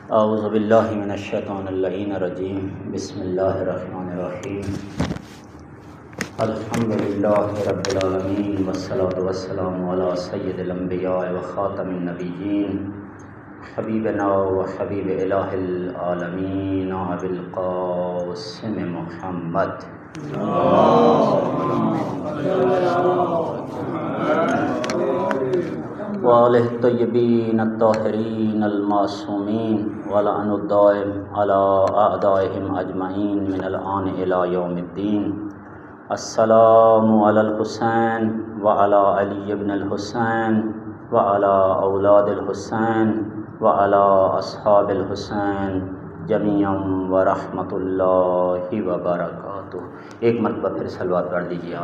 اعوذ باللہ من الشیطان اللعین الرجیم بسم اللہ الرحمن الرحیم الحمدللہ رب العالمین والصلاة والسلام علی سید الانبیاء وخاتم النبیین حبیبنا و حبیب الہ العالمین ابی القاسم محمد وآلہ الطیبین الطاہرین المعصومین ولعن الدائم علی اعدائہم اجمعین من الآن الی یوم الدین السلام علی الحسین وعلی علی ابن الحسین وعلی اولاد الحسین وعلی اصحاب الحسین جمیعا ورحمۃ اللہ وبرکاتہ۔ ایک مرتبہ پھر صلوات پڑھ دیجیے۔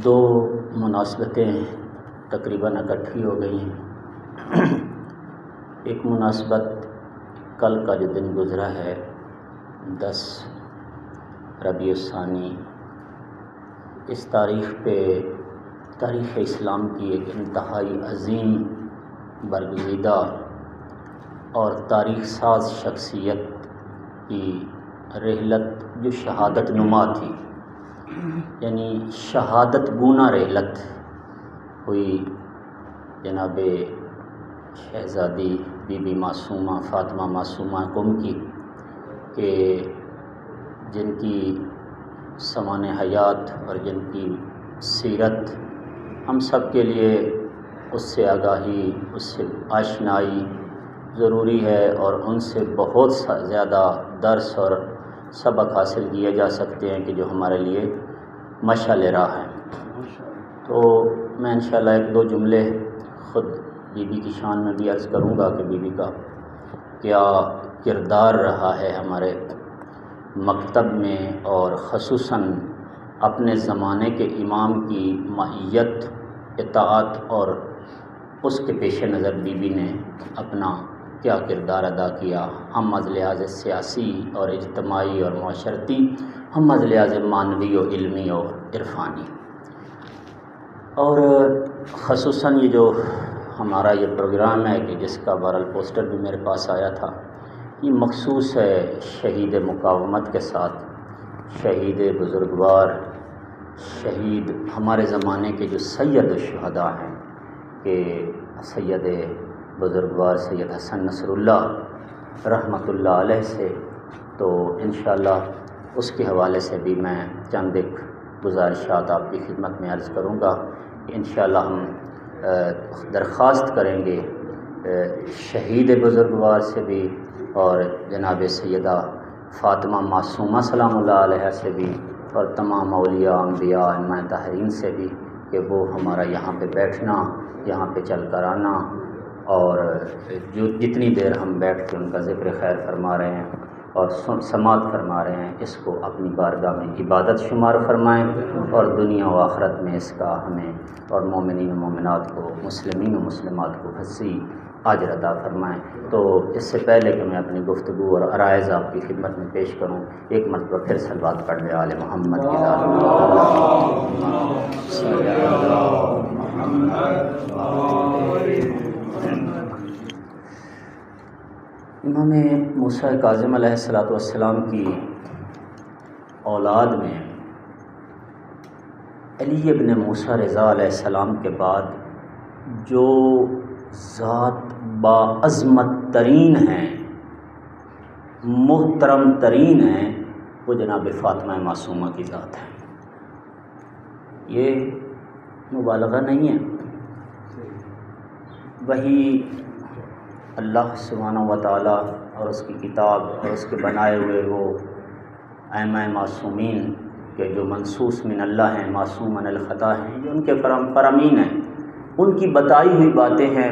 دو مناسبتیں تقریباً اکٹھی ہو گئی ہیں۔ ایک مناسبت کل کا جو دن گزرا ہے 10 ربیع الثانی، اس تاریخ پہ تاریخ اسلام کی ایک انتہائی عظیم برگزیدہ اور تاریخ ساز شخصیت کی رحلت جو شہادت نما تھی، یعنی شہادت گونا رحلت ہوئی جناب شہزادی بی بی معصومہ فاطمہ معصومہ قم کی، کہ جن کی سمان حیات اور جن کی سیرت ہم سب کے لیے اس سے آگاہی، اس سے آشنائی ضروری ہے، اور ان سے بہت زیادہ درس اور سبق حاصل کیے جا سکتے ہیں کہ جو ہمارے لیے مشعل راہ ہیں۔ تو میں انشاءاللہ ایک دو جملے خود بی بی کی شان میں بھی عرض کروں گا کہ بی بی کا کیا کردار رہا ہے ہمارے مکتب میں، اور خصوصاً اپنے زمانے کے امام کی معیت، اطاعت اور اس کے پیش نظر بی بی نے اپنا کیا کردار ادا کیا، ہم از لحاظ سیاسی اور اجتماعی اور معاشرتی، ہم از لحاظ معنوی و علمی اور عرفانی۔ اور خصوصاً یہ جو ہمارا یہ پروگرام ہے کہ جس کا بہرحال پوسٹر بھی میرے پاس آیا تھا، یہ مخصوص ہے شہید مقاومت کے ساتھ، شہید بزرگوار، شہید ہمارے زمانے کے جو سید الشہداء ہیں، کہ سید بزرگوار سید حسن نصر اللہ رحمۃ اللہ علیہ سے، تو انشاءاللہ اس کے حوالے سے بھی میں چند ایک گزارشات آپ کی خدمت میں عرض کروں گا کہ انشاءاللہ ہم درخواست کریں گے شہید بزرگوار سے بھی اور جناب سیدہ فاطمہ معصومہ سلام اللہ علیہ سے بھی، اور تمام اولیاء انبیاء ائمہ طاہرین سے بھی، کہ وہ ہمارا یہاں پہ بیٹھنا، یہاں پہ چل کر آنا، اور جو جتنی دیر ہم بیٹھ کے ان کا ذکر خیر فرما رہے ہیں اور سماعت فرما رہے ہیں، اس کو اپنی بارگاہ میں عبادت شمار فرمائیں، اور دنیا و آخرت میں اس کا ہمیں اور مومنین و مومنات کو، مسلمین و مسلمات کو وسیع اجر عطا فرمائیں۔ تو اس سے پہلے کہ میں اپنی گفتگو اور عرائض آپ کی خدمت میں پیش کروں، ایک مرتبہ پھر صلوات پڑھ لیں آل محمد کی ذات امام موسیٰ کاظم علیہ السلام کی اولاد میں علی ابن موسیٰ رضا علیہ السلام کے بعد جو ذات باعظمت ترین ہیں، محترم ترین ہیں، وہ جناب فاطمہ معصومہ کی ذات ہے۔ یہ مبالغہ نہیں ہے، وہی اللہ سبحانہ و تعالیٰ اور اس کی کتاب اور اس کے بنائے ہوئے وہ ائمہ معصومین کہ جو منصوص من اللہ ہیں، معصوم من الخطا ہیں، جو ان کے فرامین ہیں، ان کی بتائی ہوئی باتیں ہیں۔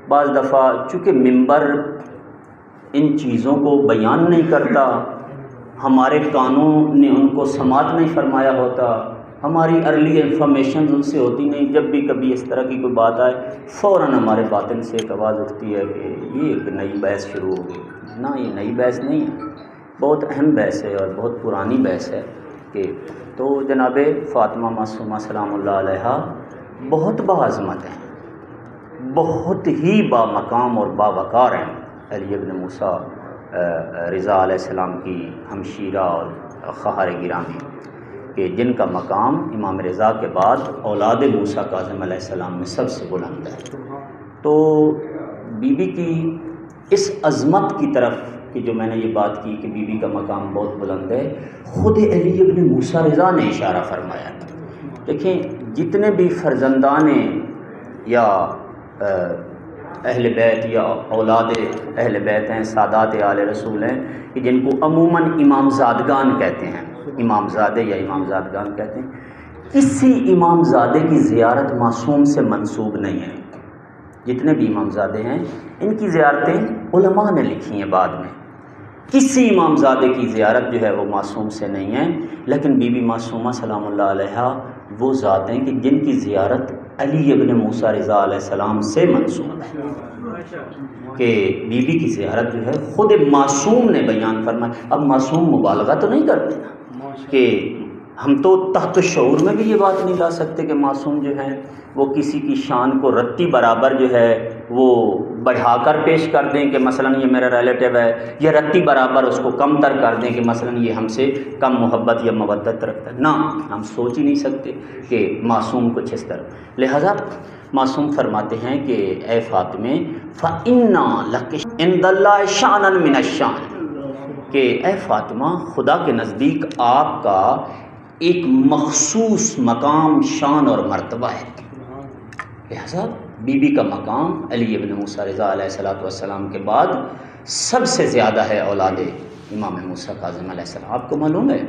بعض دفعہ چونکہ منبر ان چیزوں کو بیان نہیں کرتا، ہمارے کانوں نے ان کو سماعت نہیں فرمایا ہوتا، ہماری ارلی انفارمیشن ان سے ہوتی نہیں، جب بھی کبھی اس طرح کی کوئی بات آئے فوراً ہمارے باطن سے ایک آواز اٹھتی ہے کہ یہ ایک نئی بحث شروع ہو گئی۔ نہ، یہ نئی بحث نہیں ہے، بہت اہم بحث ہے اور بہت پرانی بحث ہے کہ تو جناب فاطمہ معصومہ سلام اللہ علیہا بہت باعظمت ہیں، بہت ہی با مقام اور باوقار ہیں۔ علی ابن موسیٰ رضا علیہ السلام کی ہمشیرہ اور خواہر گرامی، کہ جن کا مقام امام رضا کے بعد اولاد موسیٰ کاظم علیہ السلام میں سب سے بلند ہے۔ تو بی بی کی اس عظمت کی طرف کہ جو میں نے یہ بات کی کہ بی بی کا مقام بہت بلند ہے، خود علی ابن موسیٰ رضا نے اشارہ فرمایا۔ دیکھیں، جتنے بھی فرزندان یا اہل بیت یا اولاد اہل بیت ہیں، سادات آل رسول ہیں، کہ جن کو عموماً امام زادگان کہتے ہیں، امام زادے یا امام زادگان کہتے ہیں، کسی امام زادے کی زیارت معصوم سے منسوب نہیں ہے۔ جتنے بھی امام زادے ہیں ان کی زیارتیں علماء نے لکھی ہیں بعد میں، کسی امام زادے کی زیارت جو ہے وہ معصوم سے نہیں ہے، لیکن بی بی معصومہ سلام اللہ علیہا وہ ذات ہیں کہ جن کی زیارت علی ابن موسیٰ رضا علیہ السلام سے منسوب ہے، کہ بی بی کی زیارت جو ہے خود معصوم نے بیان فرمایا۔ اب معصوم مبالغہ تو نہیں کرتے نا، کہ ہم تو تحت شعور میں بھی یہ بات نہیں لا سکتے کہ معصوم جو ہیں وہ کسی کی شان کو رتی برابر جو ہے وہ بڑھا کر پیش کر دیں کہ مثلا یہ میرا ریلیٹیو ہے، یا رتی برابر اس کو کم تر کر دیں کہ مثلا یہ ہم سے کم محبت یا مودت رکھتا ہے۔ نہ، ہم سوچ ہی نہیں سکتے کہ معصوم کچھ اس طرح۔ لہذا معصوم فرماتے ہیں کہ اے فاطمہ فَإِنَّا لَكِ عِنْدَ اللَّهِ شَأْنًا مِنَ الشَّأْنِ، کہ اے فاطمہ خدا کے نزدیک آپ کا ایک مخصوص مقام، شان اور مرتبہ ہے۔ لہذا بی بی کا مقام علی ابن موسیٰ رضا علیہ السلام کے بعد سب سے زیادہ ہے اولاد امام موسیٰ کاظم علیہ السلام۔ آپ کو معلوم ہے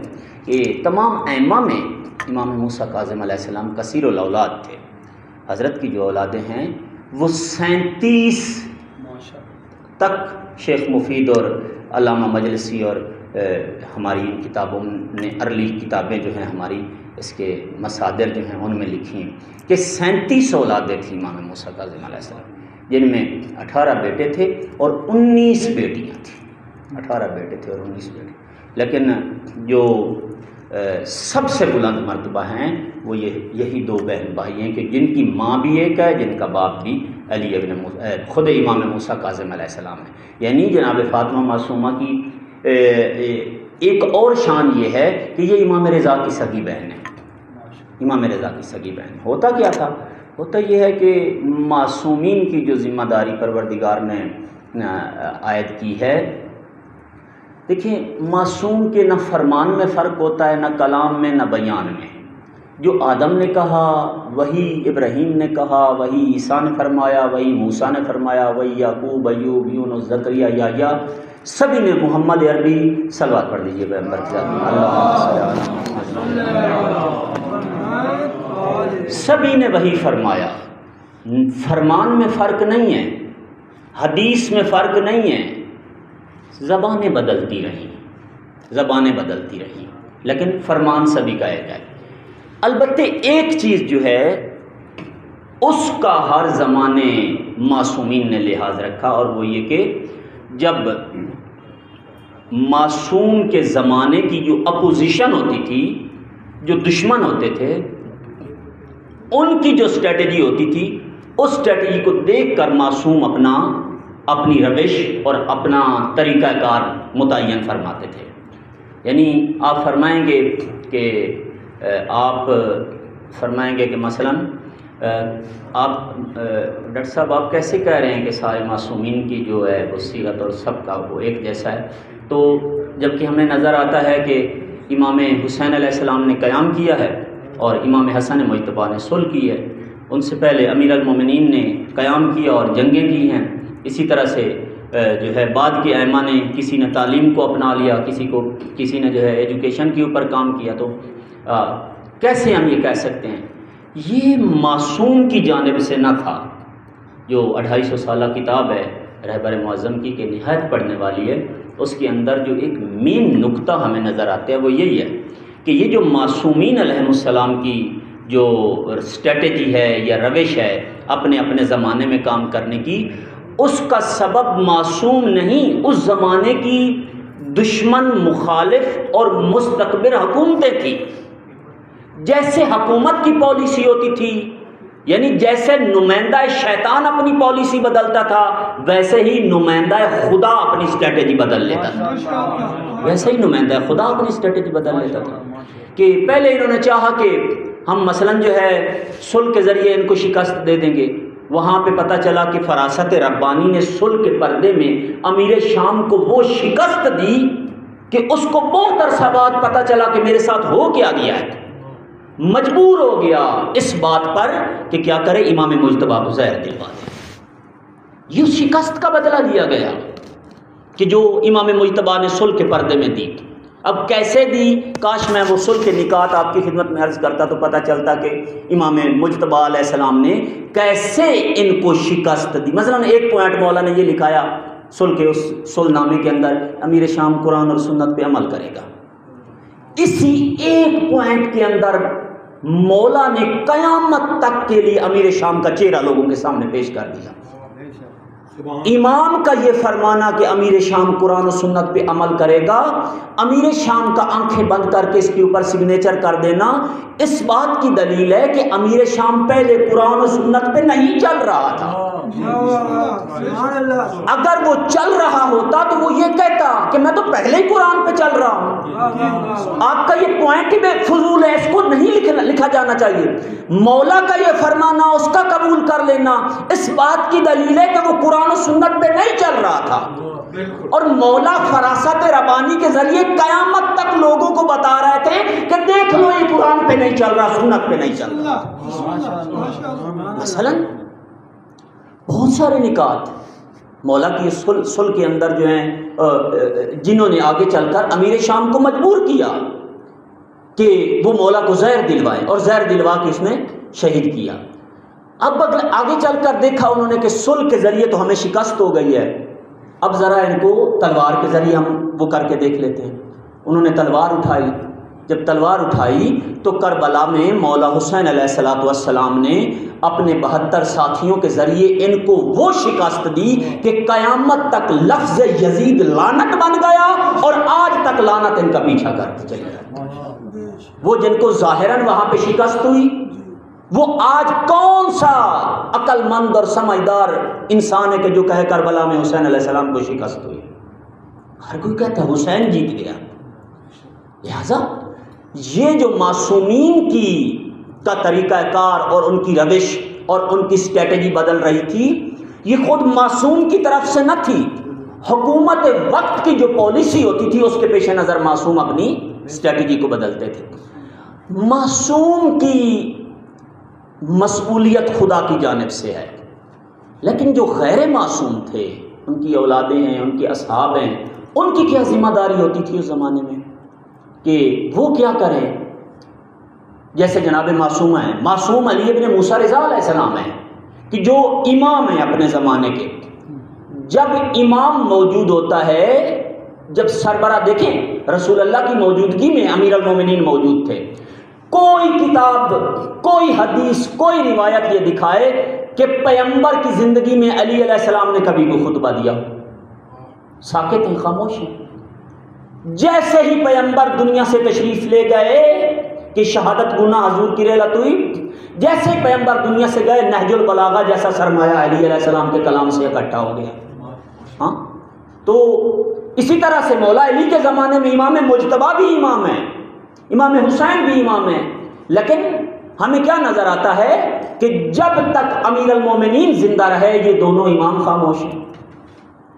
کہ تمام ائمہ میں امام موسیٰ کاظم علیہ السلام کثیر الاولاد تھے۔ حضرت کی جو اولادیں ہیں وہ 37 تک شیخ مفید اور علامہ مجلسی اور ہماری کتابوں نے ارلی کتابیں جو ہیں ہماری اس کے مصادر جو ہیں ان میں لکھی ہیں کہ 37 اولادیں تھیں امام موسیٰ کاظم علیہ السلام، جن میں 18 بیٹے تھے اور 19 بیٹیاں تھیں۔ 18 بیٹے تھے اور 19 بیٹے، لیکن جو سب سے بلند مرتبہ ہیں وہ یہی 2 بہن بھائی ہیں کہ جن کی ماں بھی ایک ہے، جن کا باپ بھی علی ابن خود امام موسیٰ کاظم علیہ السلام ہے۔ یعنی جناب فاطمہ معصومہ کی ایک اور شان یہ ہے کہ یہ امام رضا کی سگی بہن ہے۔ امام رضا کی سگی بہن ہوتا کیا تھا؟ ہوتا یہ ہے کہ معصومین کی جو ذمہ داری پروردگار نے عائد کی ہے، دیکھیں معصوم کے نہ فرمان میں فرق ہوتا ہے، نہ کلام میں، نہ بیان میں۔ جو آدم نے کہا وہی ابراہیم نے کہا، وہی عیسیٰ نے فرمایا، وہی موسیٰ نے فرمایا، وہی یعقوب، ایوب، یونس، زکریا، یحییٰ، سبھی نے محمد عربی صلوات پڑھ لیجیے پیغمبر کی ذات، سبھی نے وہی فرمایا۔ فرمان میں فرق نہیں ہے، حدیث میں فرق نہیں ہے، زبانیں بدلتی رہیں، لیکن فرمان سبھی کا ایک ہے۔ البتہ ایک چیز جو ہے اس کا ہر زمانے معصومین نے لحاظ رکھا، اور وہ یہ کہ جب معصوم کے زمانے کی جو اپوزیشن ہوتی تھی، جو دشمن ہوتے تھے، ان کی جو اسٹریٹجی ہوتی تھی، اس اسٹریٹجی کو دیکھ کر معصوم اپنی روش اور اپنا طریقہ کار متعین فرماتے تھے۔ یعنی آپ فرمائیں گے کہ مثلا آپ ڈاکٹر صاحب آپ کیسے کہہ رہے ہیں کہ سارے معصومین کی جو ہے وہ صیغت اور سب کا وہ ایک جیسا ہے؟ تو جبکہ ہمیں نظر آتا ہے کہ امام حسین علیہ السلام نے قیام کیا ہے اور امام حسن مجتبیٰ نے صلح کی ہے، ان سے پہلے امیر المومنین نے قیام کیا اور جنگیں کی ہیں، اسی طرح سے جو ہے بعد کے ائمہ نے کسی نے تعلیم کو اپنا لیا، کسی نے جو ہے ایجوکیشن کے اوپر کام کیا۔ تو کیسے ہم یہ کہہ سکتے ہیں؟ یہ معصوم کی جانب سے نہ تھا۔ جو 250 سالہ کتاب ہے رہبر معظم کی کہ نہایت پڑھنے والی ہے، اس کے اندر جو ایک مین نقطہ ہمیں نظر آتا ہے وہ یہی ہے کہ یہ جو معصومین علیہ السلام کی جو اسٹریٹجی ہے یا روش ہے اپنے اپنے زمانے میں کام کرنے کی، اس کا سبب معصوم نہیں، اس زمانے کی دشمن، مخالف اور مستکبر حکومتیں تھیں۔ جیسے حکومت کی پالیسی ہوتی تھی، یعنی جیسے نمائندہ شیطان اپنی پالیسی بدلتا تھا، ویسے ہی نمائندہ خدا اپنی اسٹریٹجی بدل لیتا تھا، ویسے ہی نمائندہ خدا اپنی اسٹریٹجی بدل لیتا تھا۔ کہ پہلے انہوں نے چاہا کہ ہم مثلاً جو ہے صلح کے ذریعے ان کو شکست دے دیں گے، وہاں پہ پتہ چلا کہ فراست ربانی نے صلح کے پردے میں امیر شام کو وہ شکست دی کہ اس کو بہت عرصہ بعد پتہ چلا کہ میرے ساتھ ہو کیا گیا ہے، مجبور ہو گیا اس بات پر کہ کیا کرے، امام مجتبیٰ کو زہر دلوا دے۔ یہ شکست کا بدلہ لیا گیا کہ جو امام مجتبیٰ نے صلح کے پردے میں دی۔ اب کیسے دی؟ کاش میں وہ صلح کے نکات آپ کی خدمت میں عرض کرتا تو پتہ چلتا کہ امام مجتبیٰ علیہ السلام نے کیسے ان کو شکست دی۔ مثلاً ایک پوائنٹ مولا نے یہ لکھایا صلح کے اس صلح نامے کے اندر، امیر شام قرآن اور سنت پہ عمل کرے گا۔ اسی ایک پوائنٹ کے اندر مولا نے قیامت تک کے لیے امیر شام کا چہرہ لوگوں کے سامنے پیش کر دیا۔ امام کا یہ فرمانا کہ امیر شام قرآن و سنت پہ عمل کرے گا، امیر شام کا آنکھیں بند کر کے اس کے اوپر سگنیچر کر دینا، اس بات کی دلیل ہے کہ امیر شام پہلے قرآن و سنت پہ نہیں چل رہا تھا۔ اگر وہ چل رہا ہوتا تو وہ یہ کہتا کہ میں تو پہلے ہی قرآن پہ چل رہا ہوں۔ آپ کا یہ پوائنٹ ہی بے فضول ہے، اس کو نہیں لکھا جانا چاہیے۔ مولا کا یہ فرمانا، اس کا قبول کر لینا، اس بات کی دلیل ہے کہ وہ قرآن و سنت پہ نہیں چل رہا تھا، اور مولا فراست ربانی کے ذریعے قیامت تک لوگوں کو بتا رہے تھے کہ دیکھ لو یہ قرآن پہ نہیں چل رہا، سنت پہ نہیں چل رہا۔ مثلاً بہت سارے نکات مولا کی صلح کے اندر جو ہیں، جنہوں نے آگے چل کر امیر شام کو مجبور کیا کہ وہ مولا کو زہر دلوائے، اور زہر دلوا کے اس نے شہید کیا۔ اب آگے چل کر دیکھا انہوں نے کہ صلح کے ذریعے تو ہمیں شکست ہو گئی ہے، اب ذرا ان کو تلوار کے ذریعے ہم وہ کر کے دیکھ لیتے ہیں۔ انہوں نے تلوار اٹھائی، جب تلوار اٹھائی تو کربلا میں مولا حسین علیہ السلام نے اپنے 72 ساتھیوں کے ذریعے ان کو وہ شکست دی کہ قیامت تک لفظ یزید لعنت بن گیا، اور آج تک لعنت ان کا پیچھا کرتی چلی جاتی۔ وہ جن کو ظاہراً وہاں پہ شکست ہوئی، وہ آج کون سا عقل مند اور سمجھدار انسان ہے کہ جو کہے کربلا میں حسین علیہ السلام کو شکست ہوئی؟ ہر کوئی کہتا ہے حسین جیت گیا۔ لہذا یہ جو معصومین کی کا طریقہ کار اور ان کی روش اور ان کی اسٹریٹجی بدل رہی تھی، یہ خود معصوم کی طرف سے نہ تھی، حکومت وقت کی جو پالیسی ہوتی تھی اس کے پیش نظر معصوم اپنی اسٹریٹجی کو بدلتے تھے۔ معصوم کی مسئولیت خدا کی جانب سے ہے، لیکن جو غیر معصوم تھے، ان کی اولادیں ہیں، ان کے اصحاب ہیں، ان کی کیا ذمہ داری ہوتی تھی اس زمانے میں کہ وہ کیا کریں؟ جیسے جناب معصوم ہیں، معصوم علی ابن موسیٰ رضا علیہ السلام ہیں کہ جو امام ہیں اپنے زمانے کے۔ جب امام موجود ہوتا ہے، جب سربراہ، دیکھیں رسول اللہ کی موجودگی میں امیر المومنین موجود تھے، کوئی کتاب، کوئی حدیث، کوئی روایت یہ دکھائے کہ پیغمبر کی زندگی میں علی علیہ السلام نے کبھی کوئی خطبہ دیا؟ ساکت ہیں، خاموش ہیں۔ جیسے ہی پیغمبر دنیا سے تشریف لے گئے کہ شہادت گناہ حضور کی رحلت ہوئی، جیسے ہی پیغمبر دنیا سے گئے، نہج البلاغہ جیسا سرمایہ علی علیہ السلام کے کلام سے اکٹھا ہو گیا۔ ہاں، تو اسی طرح سے مولا علی کے زمانے میں امام مجتبیٰ بھی امام ہیں، امام حسین بھی امام ہیں، لیکن ہمیں کیا نظر آتا ہے کہ جب تک امیر المومنین زندہ رہے یہ دونوں امام خاموش ہیں،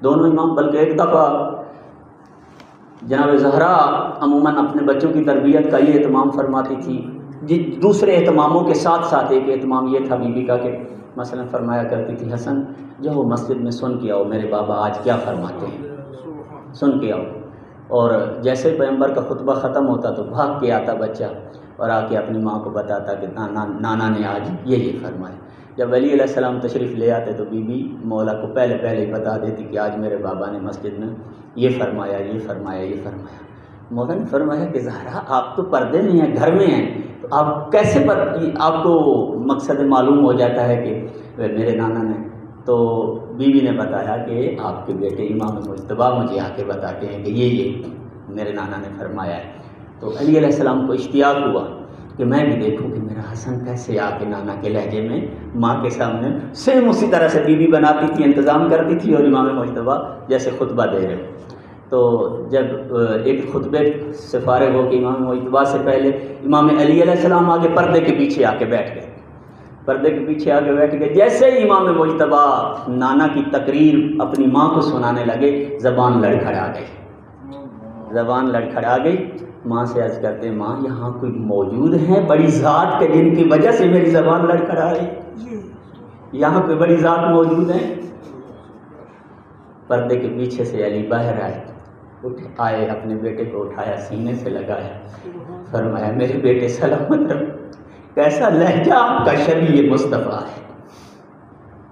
دونوں امام۔ بلکہ ایک دفعہ جناب زہرا عموماً اپنے بچوں کی تربیت کا یہ اہتمام فرماتی تھی، دوسرے اہتماموں کے ساتھ ساتھ ایک اہتمام یہ تھا بی بی کا کہ مثلا فرمایا کرتی تھی، حسن جاؤ مسجد میں سن کے آؤ میرے بابا آج کیا فرماتے ہیں، سن کے آؤ۔ اور جیسے پیغمبر کا خطبہ ختم ہوتا تو بھاگ کے آتا بچہ اور آ کے اپنی ماں کو بتاتا کہ نانا نے آج یہ فرمایا۔ جب علی علیہ السلام تشریف لے آتے تو بی بی مولا کو پہلے ہی بتا دیتی کہ آج میرے بابا نے مسجد میں یہ فرمایا، یہ فرمایا، یہ فرمایا۔ مولا نے فرمایا کہ زہرا آپ تو پردے میں ہیں، گھر میں ہیں، تو آپ کیسے آپ کو مقصد معلوم ہو جاتا ہے کہ میرے نانا نے؟ تو بیوی نے بتایا کہ آپ کے بیٹے امام مجتبیٰ مجھے آ کے بتاتے ہیں کہ یہ میرے نانا نے فرمایا ہے۔ تو علی علیہ السلام کو اشتیاق ہوا کہ میں بھی دیکھوں کہ میرا حسن کیسے آ کے نانا کے لہجے میں ماں کے سامنے سیم اسی طرح سے بیوی بناتی تھی، انتظام کرتی تھی، اور امام مجتبیٰ جیسے خطبہ دے رہے۔ تو جب ایک خطبے سے فارغ ہو کے امام مجتبیٰ سے پہلے امام علی علیہ السلام آگے پردے کے پیچھے آ کے بیٹھ گئے، پردے کے پیچھے آ کے بیٹھ گئے۔ جیسے ہی امام مجتبیٰ نانا کی تقریر اپنی ماں کو سنانے لگے، زبان لڑکھڑا گئی، زبان لڑکھڑا گئی۔ ماں سے عرض کرتے ہیں ماں یہاں کوئی موجود ہیں بڑی ذات کے جن کی وجہ سے میری زبان لڑکھڑا رہی؟ یہاں کوئی بڑی ذات موجود ہیں؟ پردے کے پیچھے سے علی باہر آئے، آئے، اپنے بیٹے کو اٹھایا، سینے سے لگایا، فرمایا میرے بیٹے سلامت رہو۔ کیسا لہجہ آپ کا شبیہ مصطفیٰ ہے،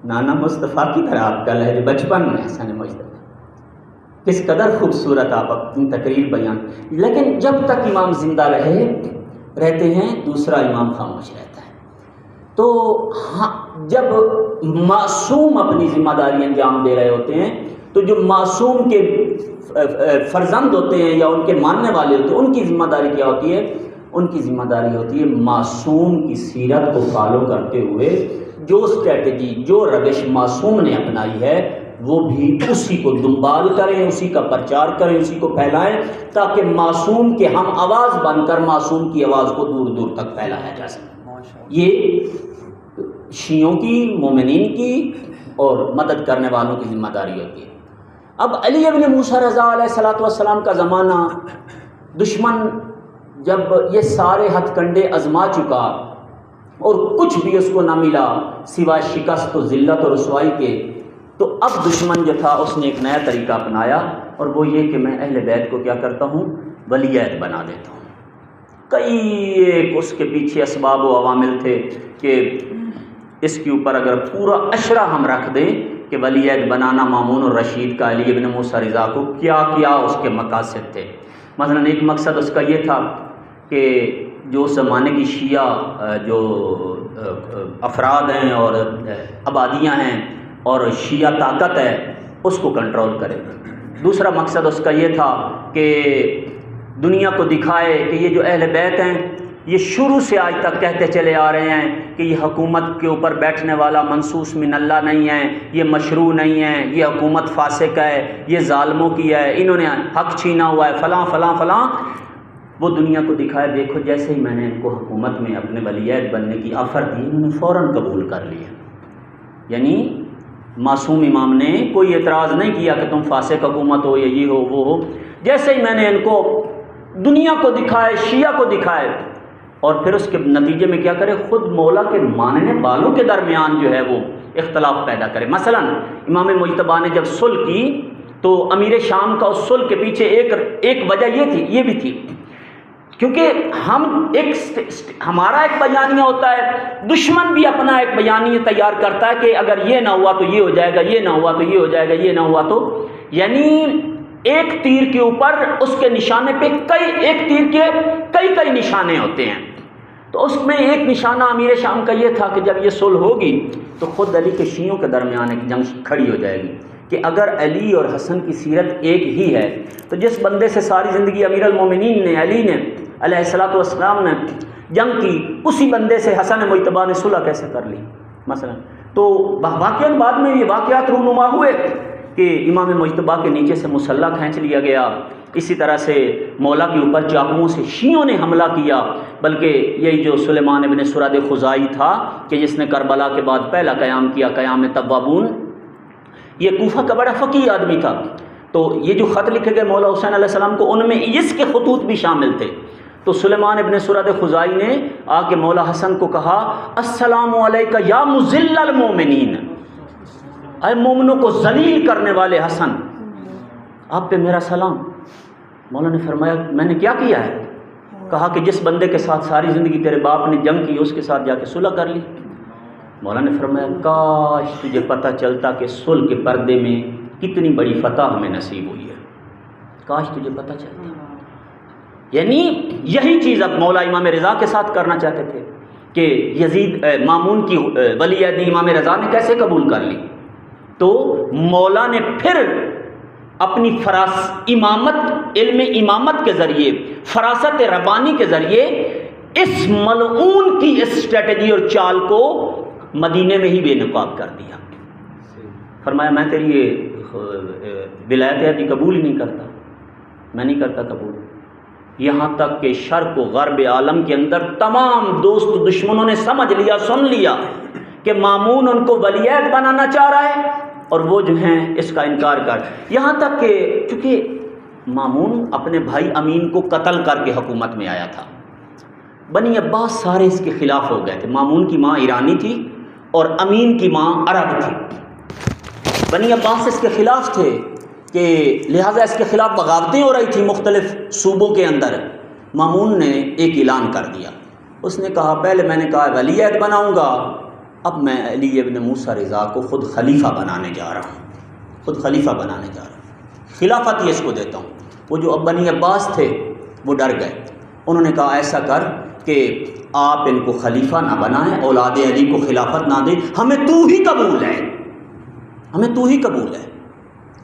نانا مصطفیٰ کی طرح آپ کا لہجہ بچپن میں حسن مجتبیٰ، کس قدر خوبصورت آپ اپنی تقریر بیان۔ لیکن جب تک امام زندہ رہتے ہیں دوسرا امام خاموش رہتا ہے۔ تو ہاں جب معصوم اپنی ذمہ داری انجام دے رہے ہوتے ہیں تو جو معصوم کے فرزند ہوتے ہیں یا ان کے ماننے والے ہوتے ہیں ان کی ذمہ داری کیا ہوتی ہے؟ ان کی ذمہ داری ہوتی ہے معصوم کی سیرت کو فالو کرتے ہوئے جو اسٹریٹجی، جو روش معصوم نے اپنائی ہے وہ بھی اسی کو دنبال کریں، اسی کا پرچار کریں، اسی کو پھیلائیں، تاکہ معصوم کے ہم آواز بن کر معصوم کی آواز کو دور دور تک پھیلایا جا سکے۔ یہ شیعوں کی، مومنین کی اور مدد کرنے والوں کی ذمہ داری ہوتی ہے۔ اب علی ابن موسیٰ رضا علیہ السلام کا زمانہ، دشمن جب یہ سارے ہتھ کنڈے آزما چکا اور کچھ بھی اس کو نہ ملا سوائے شکست و ذلت اور رسوائی کے، تو اب دشمن جو تھا اس نے ایک نیا طریقہ اپنایا، اور وہ یہ کہ میں اہل بیت کو کیا کرتا ہوں؟ ولی عہد بنا دیتا ہوں۔ کئی ایک اس کے پیچھے اسباب و عوامل تھے کہ اس کے اوپر اگر پورا اشرہ ہم رکھ دیں کہ ولی عہد بنانا مامون الرشید کا علی ابن موسیٰ رضا کو کیا کیا اس کے مقاصد تھے۔ مثلا ایک مقصد اس کا یہ تھا کہ جو زمانے کی شیعہ جو افراد ہیں اور آبادیاں ہیں اور شیعہ طاقت ہے اس کو کنٹرول کرے۔ دوسرا مقصد اس کا یہ تھا کہ دنیا کو دکھائے کہ یہ جو اہل بیت ہیں یہ شروع سے آج تک کہتے چلے آ رہے ہیں کہ یہ حکومت کے اوپر بیٹھنے والا منصوص من اللہ نہیں ہے، یہ مشروع نہیں ہے، یہ حکومت فاسق ہے، یہ ظالموں کی ہے، انہوں نے حق چھینا ہوا ہے، فلاں فلاں فلاں۔ وہ دنیا کو دکھائے دیکھو جیسے ہی میں نے ان کو حکومت میں اپنے ولی عہد بننے کی آفر دی انہوں نے فوراً قبول کر لیا۔ یعنی معصوم امام نے کوئی اعتراض نہیں کیا کہ تم فاسق حکومت ہو یا یہ ہو وہ ہو۔ جیسے ہی میں نے ان کو دنیا کو دکھائے، شیعہ کو دکھائے، اور پھر اس کے نتیجے میں کیا کرے؟ خود مولا کے ماننے والوں کے درمیان جو ہے وہ اختلاف پیدا کرے۔ مثلا امام مجتبیٰ نے جب صلح کی تو امیر شام کا اس صلح کے پیچھے ایک وجہ یہ بھی تھی کیونکہ ہمارا ایک بیانیہ ہوتا ہے، دشمن بھی اپنا ایک بیانیہ تیار کرتا ہے کہ اگر یہ نہ ہوا تو یہ ہو جائے گا، یہ نہ ہوا تو یہ ہو جائے گا، یہ نہ ہوا تو، یعنی ایک تیر کے اوپر اس کے نشانے پہ ایک تیر کے کئی نشانے ہوتے ہیں۔ تو اس میں ایک نشانہ امیر شام کا یہ تھا کہ جب یہ صلح ہوگی تو خود علی کے شیعوں کے درمیان ایک جنگ کھڑی ہو جائے گی کہ اگر علی اور حسن کی سیرت ایک ہی ہے تو جس بندے سے ساری زندگی امیر المومنین نے، علی نے علیہ السلام نے جنگ کی، اسی بندے سے حسن مجتبیٰ نے صلح کیسے کر لی مثلا؟ تو واقعاً بعد میں یہ واقعات رونما ہوئے کہ امام مجتبیٰ کے نیچے سے مسلح کھینچ لیا گیا، اسی طرح سے مولا کے اوپر چاقوؤں سے شیعوں نے حملہ کیا، بلکہ یہی جو سلیمان ابن سرد خزائی تھا کہ جس نے کربلا کے بعد پہلا قیام کیا، قیام توابون، یہ کوفہ کا بڑا فقیہ آدمی تھا۔ تو یہ جو خط لکھے گئے مولا حسین علیہ السلام کو ان میں اس کے خطوط بھی شامل تھے۔ تو سلیمان ابن سرد خزائی نے آ کے مولا حسن کو کہا السلام علیکہ یا مذل المومنین، اے مومنوں کو ذلیل کرنے والے حسن، آپ پہ میرا سلام۔ مولا نے فرمایا میں نے کیا کیا ہے؟ کہا کہ جس بندے کے ساتھ ساری زندگی تیرے باپ نے جنگ کی اس کے ساتھ جا کے صلح کر لی۔ مولا نے فرمایا کاش تجھے پتہ چلتا کہ صلح کے پردے میں کتنی بڑی فتح ہمیں نصیب ہوئی ہے، کاش تجھے پتہ چلتا۔ یعنی یہی چیز اب مولا امام رضا کے ساتھ کرنا چاہتے تھے کہ یزید مامون کی ولی عہدی امام رضا نے کیسے قبول کر لی. تو مولا نے پھر اپنی امامت، علم امامت کے ذریعے، فراست ربانی کے ذریعے اس ملعون کی اسٹریٹجی اور چال کو مدینے میں ہی بے نقاب کر دیا. فرمایا میں تیری یہ ولایت عہدی قبول ہی نہیں کرتا، میں نہیں کرتا قبول. یہاں تک کہ شرق و غرب عالم کے اندر تمام دوست دشمنوں نے سمجھ لیا، سن لیا کہ مامون ان کو ولی عہد بنانا چاہ رہا ہے اور وہ جو ہیں اس کا انکار کر. یہاں تک کہ چونکہ مامون اپنے بھائی امین کو قتل کر کے حکومت میں آیا تھا، بنی عباس سارے اس کے خلاف ہو گئے تھے. مامون کی ماں ایرانی تھی اور امین کی ماں عرب تھی. بنی عباس اس کے خلاف تھے کہ لہٰذا اس کے خلاف بغاوتیں ہو رہی تھیں مختلف صوبوں کے اندر. مامون نے ایک اعلان کر دیا. اس نے کہا پہلے میں نے کہا ولی عہد بناؤں گا، اب میں علی ابن موسیٰ رضا کو خود خلیفہ بنانے جا رہا ہوں، خود خلیفہ بنانے جا رہا ہوں، خلافت یہ اس کو دیتا ہوں. وہ جو اب بنی عباس تھے وہ ڈر گئے. انہوں نے کہا ایسا کر کہ آپ ان کو خلیفہ نہ بنائیں، اولاد علی کو خلافت نہ دیں، ہمیں تو ہی قبول ہے، ہمیں تو ہی قبول ہے.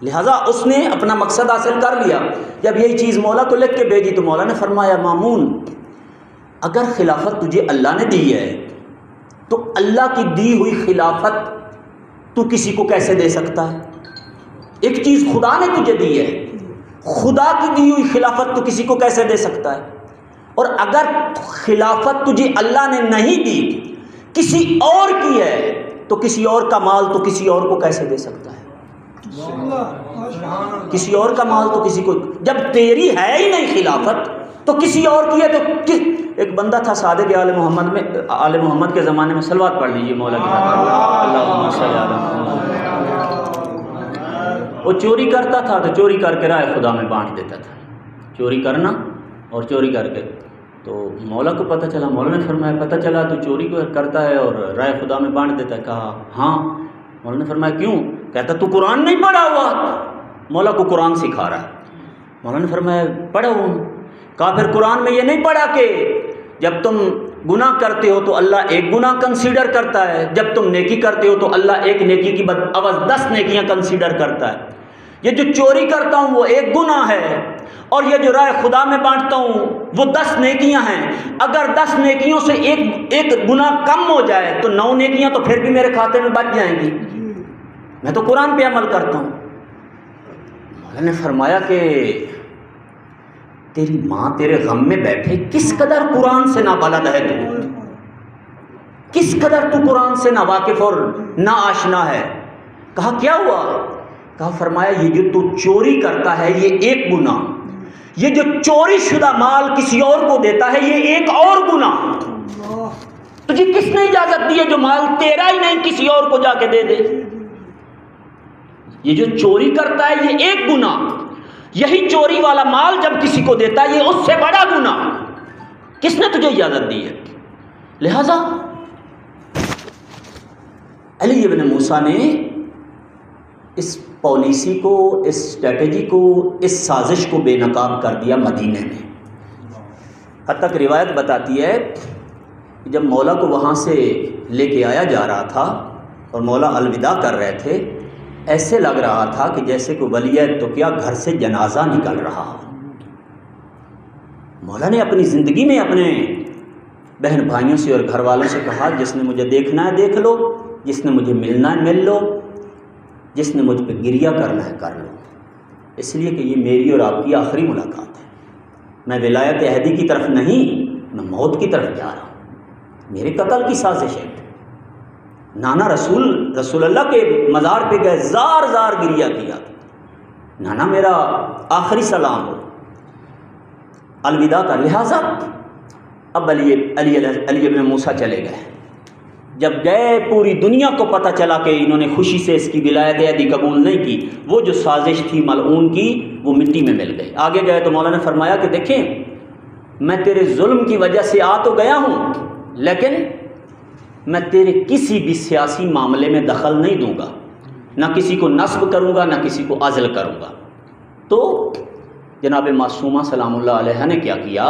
لہٰذا اس نے اپنا مقصد حاصل کر لیا. جب یہی چیز مولا کو لکھ کے بھیجی تو مولا نے فرمایا مامون اگر خلافت تجھے اللہ نے دی ہے تو اللہ کی دی ہوئی خلافت تو کسی کو کیسے دے سکتا ہے؟ ایک چیز خدا نے تجھے دی ہے، خدا کی دی ہوئی خلافت تو کسی کو کیسے دے سکتا ہے؟ اور اگر خلافت تجھے اللہ نے نہیں دی، کسی اور کی ہے، تو کسی اور کا مال تو کسی اور کو کیسے دے سکتا ہے؟ کسی اور کا مال تو کسی کو، جب تیری ہے ہی نہیں خلافت تو کسی اور کی ہے تو ایک بندہ تھا صادق آل محمد میں، آل محمد کے زمانے میں، صلوات پڑھ لیجیے مولا کی اللہم صلی علی محمد. وہ چوری کرتا تھا تو چوری کر کے رائے خدا میں بانٹ دیتا تھا. چوری کرنا اور چوری کر کے تو مولا کو پتہ چلا. مولا نے فرمایا پتہ چلا تو چوری کو کرتا ہے اور رائے خدا میں بانٹ دیتا ہے. کہا ہاں. مولا نے فرمایا کیوں؟ کہتا تو قرآن نہیں پڑھا ہوا. مولا کو قرآن سکھا رہا ہے. مولا نے فرمایا پڑھا ہوں. کہا پھر قرآن میں یہ نہیں پڑھا کہ جب تم گناہ کرتے ہو تو اللہ ایک گناہ کنسیڈر کرتا ہے، جب تم نیکی کرتے ہو تو اللہ ایک نیکی کی عوض 10 نیکیاں کنسیڈر کرتا ہے. یہ جو چوری کرتا ہوں وہ ایک گناہ ہے اور یہ جو رائے خدا میں بانٹتا ہوں وہ 10 نیکیاں ہیں. اگر 10 نیکیوں سے ایک گناہ کم ہو جائے تو 9 نیکیاں تو پھر بھی میرے کھاتے میں بچ جائیں گی. میں تو قرآن پہ عمل کرتا ہوں. مولا نے فرمایا کہ تیری ماں تیرے غم میں بیٹھے، کس قدر قرآن سے نابلد ہے تو، کس قدر تو قرآن سے نا واقف اور نا آشنا ہے. کہا کیا ہوا؟ کہا فرمایا یہ جو تو چوری کرتا ہے یہ ایک گناہ، یہ جو چوری شدہ مال کسی اور کو دیتا ہے یہ ایک اور گناہ. تجھے کس نے اجازت دی ہے جو مال تیرا ہی نہیں کسی اور کو جا کے دے دے؟ یہ جو چوری کرتا ہے یہ ایک گناہ، یہی چوری والا مال جب کسی کو دیتا ہے یہ اس سے بڑا گناہ. کس نے تجھے اجازت دی ہے؟ لہذا علی ابن موسیٰ نے اس پالیسی کو، اس اسٹریٹجی کو، اس سازش کو بے نقاب کر دیا مدینے میں. حتیٰ کہ روایت بتاتی ہے کہ جب مولا کو وہاں سے لے کے آیا جا رہا تھا اور مولا الوداع کر رہے تھے، ایسے لگ رہا تھا کہ جیسے کوئی ولی عہد تو کیا گھر سے جنازہ نکل رہا ہو. مولا نے اپنی زندگی میں اپنے بہن بھائیوں سے اور گھر والوں سے کہا جس نے مجھے دیکھنا ہے دیکھ لو، جس نے مجھے ملنا ہے مل لو، جس نے مجھ پہ گریہ کرنا ہے کر لو. اس لیے کہ یہ میری اور آپ کی آخری ملاقات ہے. میں ولایت عہدی کی طرف نہیں، میں موت کی طرف جا رہا ہوں. میرے قتل کی سازش ہے. نانا رسول اللہ کے مزار پہ گئے، زار زار گریہ کیا، نانا میرا آخری سلام ہو، الوداع کا. لہٰذا اب علی ابن موسیٰ چلے گئے. جب گئے پوری دنیا کو پتہ چلا کہ انہوں نے خوشی سے اس کی ولایت عہدی قبول نہیں کی. وہ جو سازش تھی ملعون کی وہ مٹی میں مل گئی. آگے گئے تو مولا نے فرمایا کہ دیکھیں میں تیرے ظلم کی وجہ سے آ تو گیا ہوں لیکن میں تیرے کسی بھی سیاسی معاملے میں دخل نہیں دوں گا، نہ کسی کو نصب کروں گا نہ کسی کو عزل کروں گا. تو جناب معصومہ سلام اللہ علیہ نے کیا کیا؟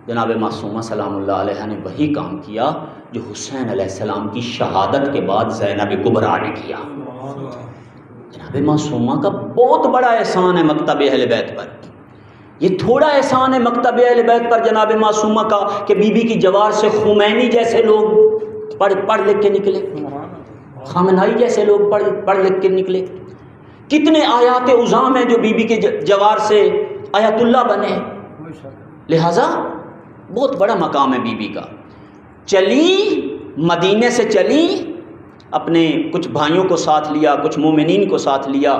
جناب معصومہ سلام اللہ علیہ نے وہی کام کیا جو حسین علیہ السلام کی شہادت کے بعد زینب کبریٰ نے کیا۔ جناب معصومہ کا بہت بڑا احسان ہے مکتب اہل بیت پر، یہ تھوڑا احسان ہے مکتب اہل بیت پر جناب معصومہ کا کہ بی بی کی جوار سے خمینی جیسے لوگ پڑھ لکھ کے نکلے، خامنائی جیسے لوگ پڑھ لکھ کے نکلے۔ کتنے آیات عظام ہیں جو بی بی کے جوار سے آیت اللہ بنے، لہذا بہت بڑا مقام ہے بی بی کا۔ چلی مدینے سے چلی، اپنے کچھ بھائیوں کو ساتھ لیا، کچھ مومنین کو ساتھ لیا،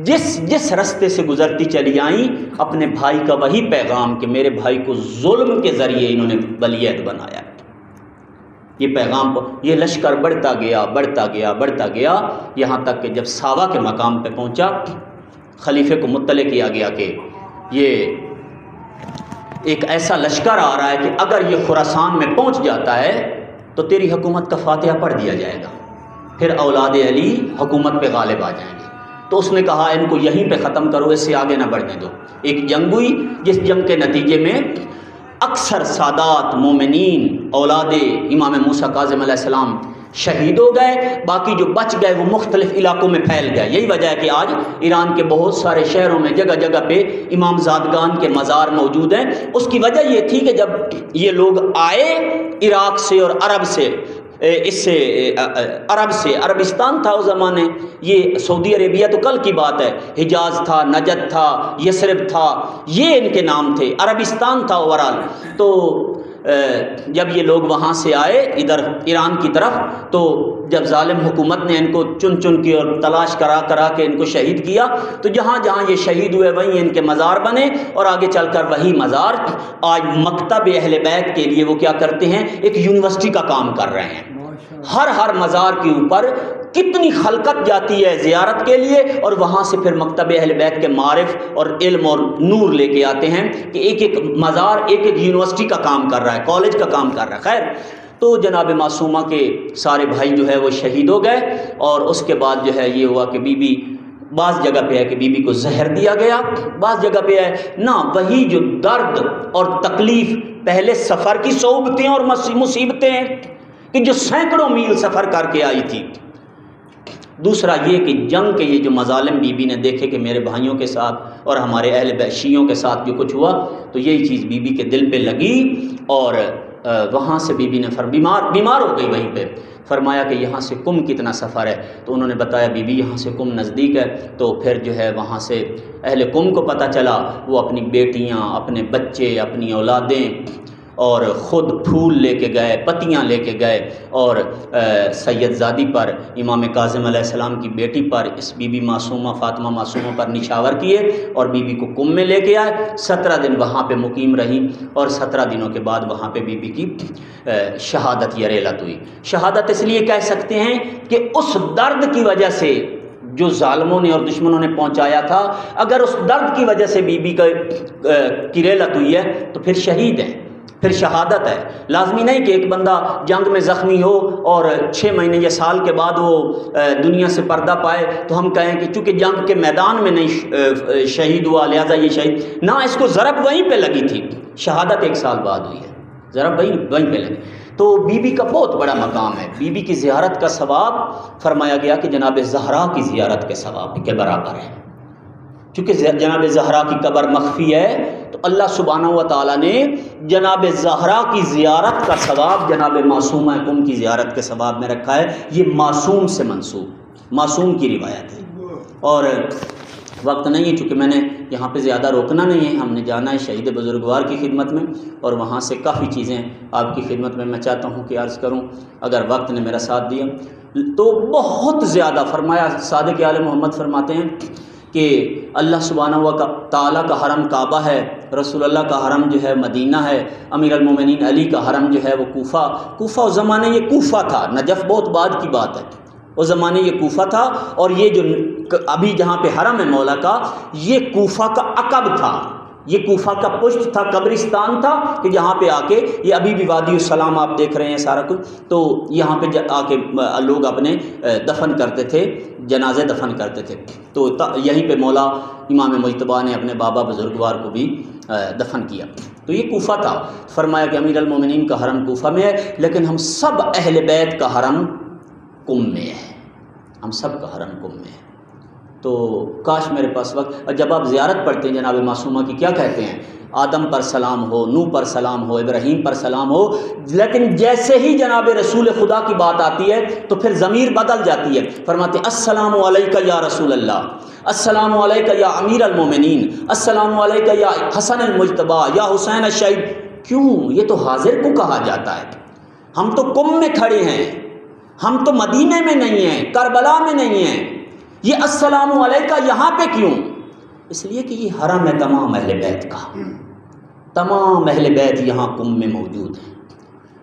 جس رستے سے گزرتی چلی آئیں اپنے بھائی کا وہی پیغام کہ میرے بھائی کو ظلم کے ذریعے انہوں نے ولیعہد بنایا۔ یہ پیغام، یہ لشکر بڑھتا گیا یہاں تک کہ جب ساوا کے مقام پہ پہنچا، خلیفے کو مطلع کیا گیا کہ یہ ایک ایسا لشکر آ رہا ہے کہ اگر یہ خراسان میں پہنچ جاتا ہے تو تیری حکومت کا فاتحہ پڑھ دیا جائے گا، پھر اولاد علی حکومت پہ غالب آ جائیں گے۔ تو اس نے کہا ان کو یہیں پہ ختم کرو، اس سے آگے نہ بڑھنے دو۔ ایک جنگ ہوئی جس جنگ کے نتیجے میں اکثر سادات مومنین اولاد امام موسیٰ کاظم علیہ السلام شہید ہو گئے، باقی جو بچ گئے وہ مختلف علاقوں میں پھیل گئے۔ یہی وجہ ہے کہ آج ایران کے بہت سارے شہروں میں جگہ جگہ پہ امام زادگان کے مزار موجود ہیں۔ اس کی وجہ یہ تھی کہ جب یہ لوگ آئے عراق سے اور عرب سے، عربستان تھا اس زمانے، یہ سعودی عربیہ تو کل کی بات ہے، حجاز تھا، نجد تھا، یثرب تھا، یہ ان کے نام تھے، عربستان تھا اوورال۔ تو جب یہ لوگ وہاں سے آئے ادھر ایران کی طرف، تو جب ظالم حکومت نے ان کو چن کے اور تلاش کرا کے ان کو شہید کیا، تو جہاں جہاں یہ شہید ہوئے وہیں ان کے مزار بنے، اور آگے چل کر وہی مزار آج مکتب اہل بیت کے لیے وہ کیا کرتے ہیں، ایک یونیورسٹی کا کام کر رہے ہیں۔ ہر مزار کے اوپر کتنی خلقت جاتی ہے زیارت کے لیے، اور وہاں سے پھر مکتب اہل بیت کے معارف اور علم اور نور لے کے آتے ہیں کہ ایک مزار ایک یونیورسٹی کا کام کر رہا ہے، کالج کا کام کر رہا ہے۔ خیر، تو جناب معصومہ کے سارے بھائی جو ہے وہ شہید ہو گئے، اور اس کے بعد جو ہے یہ ہوا کہ بی بی، بعض جگہ پہ ہے کہ بی بی کو زہر دیا گیا، بعض جگہ پہ ہے نہ، وہی جو درد اور تکلیف پہلے سفر کی صعوبتیں اور مصیبتیں ہیں کہ جو سینکڑوں میل سفر کر کے آئی تھی، دوسرا یہ کہ جنگ کے یہ جو مظالم بی بی نے دیکھے کہ میرے بھائیوں کے ساتھ اور ہمارے اہل بیت شیعوں کے ساتھ جو کچھ ہوا، تو یہی چیز بی بی کے دل پہ لگی، اور وہاں سے بی بی نے بیمار ہو گئی وہیں پہ۔ فرمایا کہ یہاں سے کم کتنا سفر ہے؟ تو انہوں نے بتایا بی بی یہاں سے کم نزدیک ہے۔ تو پھر جو ہے وہاں سے اہل کم کو پتہ چلا، وہ اپنی بیٹیاں، اپنے بچے، اپنی اولادیں اور خود پھول لے کے گئے، پتیاں لے کے گئے، اور سید زادی پر، امام کاظم علیہ السلام کی بیٹی پر، اس بی بی معصومہ فاطمہ معصومہ پر نشاور کیے، اور بی بی کو کم میں لے کے آئے۔ 17 دن وہاں پہ مقیم رہی، اور 17 دنوں کے بعد وہاں پہ بی بی کی شہادت یا ریلت ہوئی۔ شہادت اس لیے کہہ سکتے ہیں کہ اس درد کی وجہ سے جو ظالموں نے اور دشمنوں نے پہنچایا تھا، اگر اس درد کی وجہ سے بی بی کی ریلت ہوئی ہے تو پھر شہید ہیں، پھر شہادت ہے۔ لازمی نہیں کہ ایک بندہ جنگ میں زخمی ہو اور 6 مہینے یا سال کے بعد وہ دنیا سے پردہ پائے تو ہم کہیں کہ چونکہ جنگ کے میدان میں نہیں شہید ہوا لہذا یہ شہید نہ، اس کو ضرب وہیں پہ لگی تھی، شہادت 1 سال بعد ہوئی ہے، ضرب وہیں پہ لگی۔ تو بی بی کا بہت بڑا مقام ہے، بی بی کی زیارت کا ثواب فرمایا گیا کہ جناب زہرا کی زیارت کے ثواب کے برابر ہے۔ چونکہ جناب زہرا کی قبر مخفی ہے، تو اللہ سبحانہ و تعالیٰ نے جناب زہرا کی زیارت کا ثواب جناب معصومہ کم کی زیارت کے ثواب میں رکھا ہے۔ یہ معصوم سے منسوب، معصوم کی روایت ہے۔ اور وقت نہیں ہے چونکہ میں نے یہاں پہ زیادہ روکنا نہیں ہے، ہم نے جانا ہے شہید بزرگوار کی خدمت میں، اور وہاں سے کافی چیزیں آپ کی خدمت میں چاہتا ہوں کہ عرض کروں، اگر وقت نے میرا ساتھ دیا تو بہت زیادہ۔ فرمایا صادق آل محمد فرماتے ہیں کہ اللہ سبحانہ و تعالیٰ کا حرم کعبہ ہے، رسول اللہ کا حرم جو ہے مدینہ ہے، امیر المومنین علی کا حرم جو ہے وہ کوفہ اس زمانے یہ کوفہ تھا، نجف بہت بعد کی بات ہے، اس زمانے یہ کوفہ تھا، اور یہ جو ابھی جہاں پہ حرم ہے مولا کا، یہ کوفہ کا عقب تھا، یہ کوفہ کا پشت تھا، قبرستان تھا کہ جہاں پہ آ کے یہ ابھی بھی وادی السلام آپ دیکھ رہے ہیں سارا کچھ، تو یہاں پہ آ کے لوگ اپنے دفن کرتے تھے۔ جنازے دفن کرتے تھے، تو یہیں پہ مولا امام مجتبیٰ نے اپنے بابا بزرگوار کو بھی دفن کیا۔ تو یہ کوفہ تھا۔ فرمایا کہ امیر المومنین کا حرم کوفہ میں ہے، لیکن ہم سب اہل بیت کا حرم قم میں ہے، ہم سب کا حرم قم میں ہے۔ تو کاش میرے پاس وقت، جب آپ زیارت پڑھتے ہیں جناب معصومہ کی کیا کہتے ہیں؟ آدم پر سلام ہو، نوح پر سلام ہو، ابراہیم پر سلام ہو، لیکن جیسے ہی جناب رسول خدا کی بات آتی ہے تو پھر ضمیر بدل جاتی ہے۔ فرماتے السلام علیکہ یا رسول اللہ، السلام علیکہ یا امیر المومنین، السلام علیکہ یا حسن المجتبیٰ، یا حسین الشہید۔ کیوں؟ یہ تو حاضر کو کہا جاتا ہے۔ ہم تو قم میں کھڑے ہیں، ہم تو مدینے میں نہیں ہیں، کربلا میں نہیں ہیں، یہ السلام علیکہ یہاں پہ کیوں؟ اس لیے کہ یہ حرم ہے تمام اہل بیت کا، تمام اہل بیت یہاں قم میں موجود ہیں،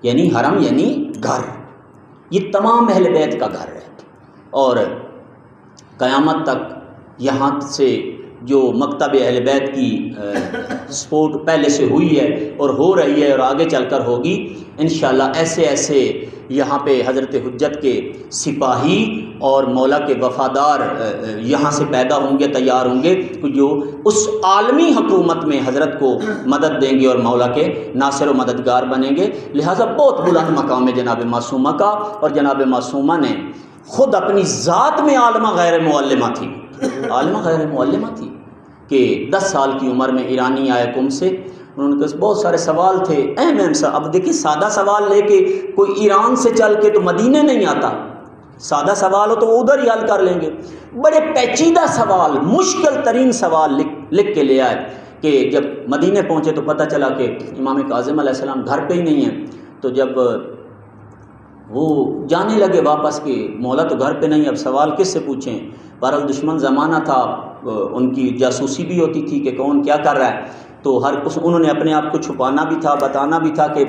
یعنی حرم یعنی گھر، یہ تمام اہل بیت کا گھر ہے۔ اور قیامت تک یہاں سے جو مکتب اہل بیت کی سپورٹ پہلے سے ہوئی ہے اور ہو رہی ہے اور آگے چل کر ہوگی انشاءاللہ، ایسے ایسے یہاں پہ حضرت حجت کے سپاہی اور مولا کے وفادار یہاں سے پیدا ہوں گے، تیار ہوں گے، جو اس عالمی حکومت میں حضرت کو مدد دیں گے اور مولا کے ناصر و مددگار بنیں گے۔ لہٰذا بہت بلند مقام ہے جناب معصومہ کا، اور جناب معصومہ نے خود اپنی ذات میں عالمہ غیر معلمہ تھی، عالمہ غیر معلمہ تھی کہ 10 سال کی عمر میں ایرانی آئے قم سے، انہوں نے بہت سارے سوال تھے اہم اہم سا۔ اب دیکھیں سادہ سوال لے کے کوئی ایران سے چل کے تو مدینے نہیں آتا، سادہ سوال ہو تو وہ ادھر ہی حل کر لیں گے، بڑے پیچیدہ سوال، مشکل ترین سوال لکھ کے لے آئے کہ جب مدینے پہنچے تو پتہ چلا کہ امام کاظم علیہ السلام گھر پہ ہی نہیں ہیں۔ تو جب وہ جانے لگے واپس کہ مولا تو گھر پہ نہیں، اب سوال کس سے پوچھیں؟ بہرحال دشمن زمانہ تھا، ان کی جاسوسی بھی ہوتی تھی کہ کون کیا کر رہا ہے، تو انہوں نے اپنے آپ کو چھپانا بھی تھا، بتانا بھی تھا۔ کہ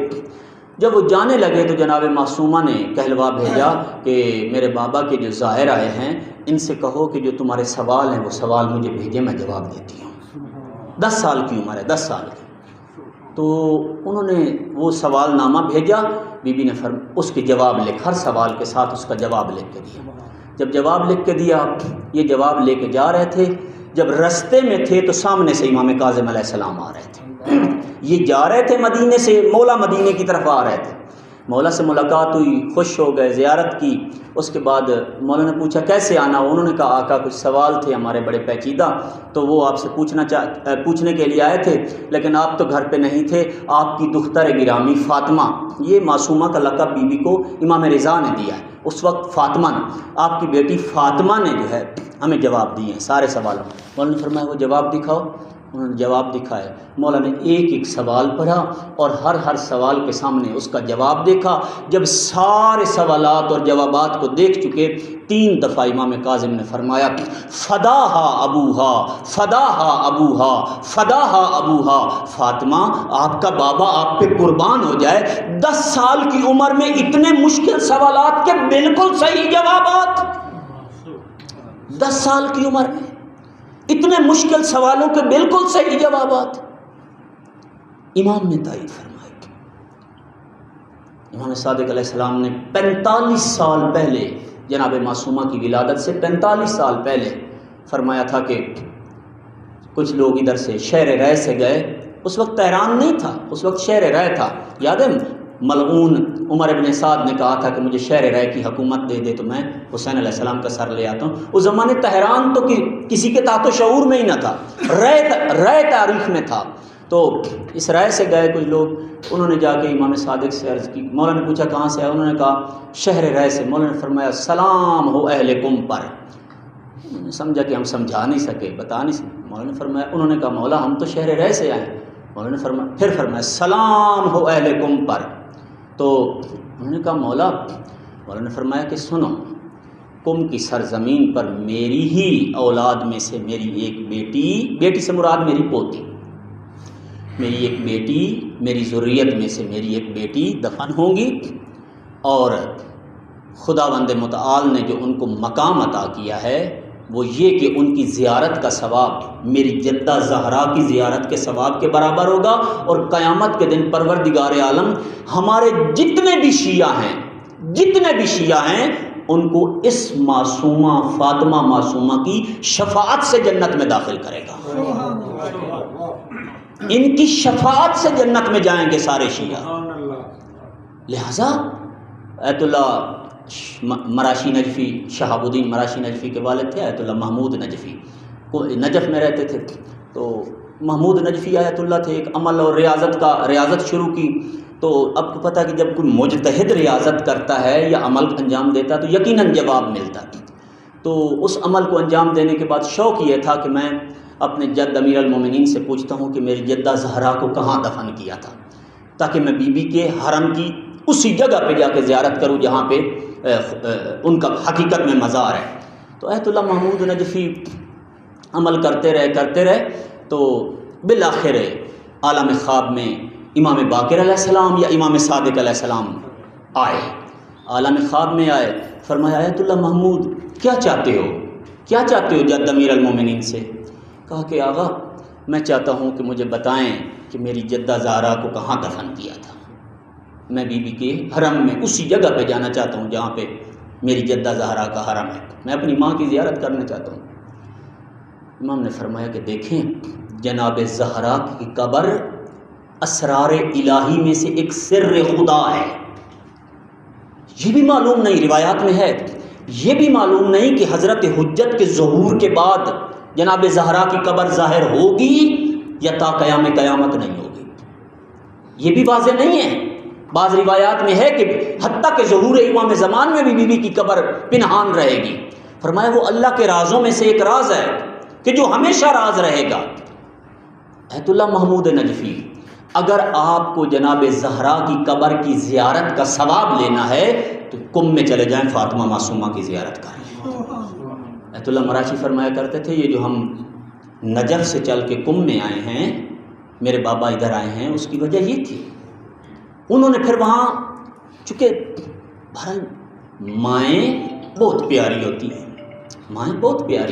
جب وہ جانے لگے تو جناب معصومہ نے کہلوا بھیجا کہ میرے بابا کے جو زائر آئے ہیں ان سے کہو کہ جو تمہارے سوال ہیں وہ سوال مجھے بھیجے، میں جواب دیتی ہوں۔ 10 سال کی عمر ہے، 10 سال کی۔ تو انہوں نے وہ سوال نامہ بھیجا، بی بی نے اس کے جواب لکھ، ہر سوال کے ساتھ اس کا جواب لکھ کے دیا۔ جب جواب لکھ کے دیا، یہ جواب لے کے جا رہے تھے، جب رستے میں تھے تو سامنے سے امام کاظم علیہ السلام آ رہے تھے، یہ جا رہے تھے مدینے سے، مولا مدینے کی طرف آ رہے تھے۔ مولا سے ملاقات ہوئی، خوش ہو گئے، زیارت کی۔ اس کے بعد مولا نے پوچھا کیسے آنا، انہوں نے کہا آقا کچھ سوال تھے ہمارے بڑے پیچیدہ، تو وہ آپ سے پوچھنے کے لیے آئے تھے، لیکن آپ تو گھر پہ نہیں تھے۔ آپ کی دختر گرامی فاطمہ، یہ معصومہ کا لقب بی بی کو امام رضا نے دیا ہے، اس وقت فاطمہ نے، آپ کی بیٹی فاطمہ نے جو ہے ہمیں جواب دیے ہیں سارے سوالوں۔ مولا نے فرمایا وہ جواب دکھاؤ۔ انہوں نے جواب دکھائے۔ مولا نے ایک ایک سوال پڑھا اور ہر سوال کے سامنے اس کا جواب دیکھا۔ جب سارے سوالات اور جوابات کو دیکھ چکے، 3 دفعہ امام کاظم نے فرمایا فداہا ابوہا، فداہا ابوہا، فداہا ابوہا، فاطمہ آپ کا بابا آپ پہ قربان ہو جائے۔ 10 سال کی عمر میں اتنے مشکل سوالات کے بالکل صحیح جوابات، 10 سال کی عمر میں اتنے مشکل سوالوں کے بالکل صحیح جوابات۔ امام نے تائید فرمائی۔ امام صادق علیہ السلام نے 45 سال پہلے جناب معصومہ کی ولادت سے 45 سال پہلے فرمایا تھا کہ کچھ لوگ ادھر سے شہر رے سے گئے، اس وقت تہران نہیں تھا، اس وقت شہر رے تھا، یاد ہے؟ ملعون عمر ابن سعد نے کہا تھا کہ مجھے شہر رے کی حکومت دے دے تو میں حسین علیہ السلام کا سر لے آتا ہوں۔ اس زمانے تہران تو کسی کے تحت و شعور میں ہی نہ تھا، رے تاریخ میں تھا۔ تو اس رائے سے گئے کچھ لوگ، انہوں نے جا کے امام صادق سے عرض کی۔ مولا نے پوچھا کہاں سے ہے؟ انہوں نے کہا شہر رائے سے۔ مولا نے فرمایا سلام ہو اہل قم پر۔ انہوں نے سمجھا کہ ہم سمجھا نہیں سکے، بتا نہیں سکے۔ مولا نے فرمایا، انہوں نے کہا مولا ہم تو شہر رائے سے آئے۔ مولا نے فرمایا، پھر فرمایا سلام ہو اہل قم پر۔ تو انہوں نے کہا مولا نے فرمایا کہ سنو، قم کی سرزمین پر میری ہی اولاد میں سے میری ایک بیٹی سے مراد میری پوتی، میری ایک بیٹی، میری ذریت میں سے میری ایک بیٹی دفن ہوں گی، اور خداوند متعال نے جو ان کو مقام عطا کیا ہے وہ یہ کہ ان کی زیارت کا ثواب میری جدہ زہرا کی زیارت کے ثواب کے برابر ہوگا، اور قیامت کے دن پروردگار عالم ہمارے جتنے بھی شیعہ ہیں ان کو اس معصومہ فاطمہ معصومہ کی شفاعت سے جنت میں داخل کرے گا. ان کی شفاعت سے جنت میں جائیں گے سارے شیعہ. لہذا آیت اللہ مراشی نجفی، شہاب الدین مراشی نجفی کے والد تھے آیت اللہ محمود نجفی، کو نجف میں رہتے تھے. تو محمود نجفی آیت اللہ تھے، ایک عمل اور ریاضت شروع کی. تو اب کو پتہ کہ جب کوئی مجتہد ریاضت کرتا ہے یا عمل انجام دیتا ہے تو یقیناً جواب ملتا ہے. تو اس عمل کو انجام دینے کے بعد شوق یہ تھا کہ میں اپنے جد امیر المومنین سے پوچھتا ہوں کہ میری جدہ زہرا کو کہاں دفن کیا تھا، تاکہ میں بی بی کے حرم کی اسی جگہ پہ جا کے زیارت کروں جہاں پہ ان کا حقیقت میں مزار ہے. تو آیت اللہ محمود نجفی عمل کرتے رہے تو بالآخر عالم خواب میں امام باقر علیہ السلام یا امام صادق علیہ السلام آئے، عالم خواب میں آئے. فرمایا آیت اللہ محمود کیا چاہتے ہو جد امیر المومنین سے؟ کہا کہ آغا میں چاہتا ہوں کہ مجھے بتائیں کہ میری جدہ زہرا کو کہاں دفن کیا تھا. میں بی بی کے حرم میں اسی جگہ پہ جانا چاہتا ہوں جہاں پہ میری جدہ زہرا کا حرم ہے، میں اپنی ماں کی زیارت کرنا چاہتا ہوں. امام نے فرمایا کہ دیکھیں جناب زہرا کی قبر اسرار الہی میں سے ایک سر خدا ہے. یہ بھی معلوم نہیں، روایات میں ہے، یہ بھی معلوم نہیں کہ حضرت حجت کے ظہور کے بعد جناب زہرا کی قبر ظاہر ہوگی یا تا قیام قیامت نہیں ہوگی. یہ بھی واضح نہیں ہے. بعض روایات میں ہے کہ حتیٰ کہ ظہور امام زمان میں بھی بی بی کی قبر پنہان رہے گی. فرمایا وہ اللہ کے رازوں میں سے ایک راز ہے کہ جو ہمیشہ راز رہے گا. آیت اللہ محمود نجفی اگر آپ کو جناب زہرا کی قبر کی زیارت کا ثواب لینا ہے تو کم میں چلے جائیں، فاطمہ معصومہ کی زیارت کر لیں. آیت اللہ مراشی فرمایا کرتے تھے یہ جو ہم نجف سے چل کے کم میں آئے ہیں، میرے بابا ادھر آئے ہیں، اس کی وجہ یہ تھی انہوں نے پھر وہاں چونکہ بہرحال مائیں بہت پیاری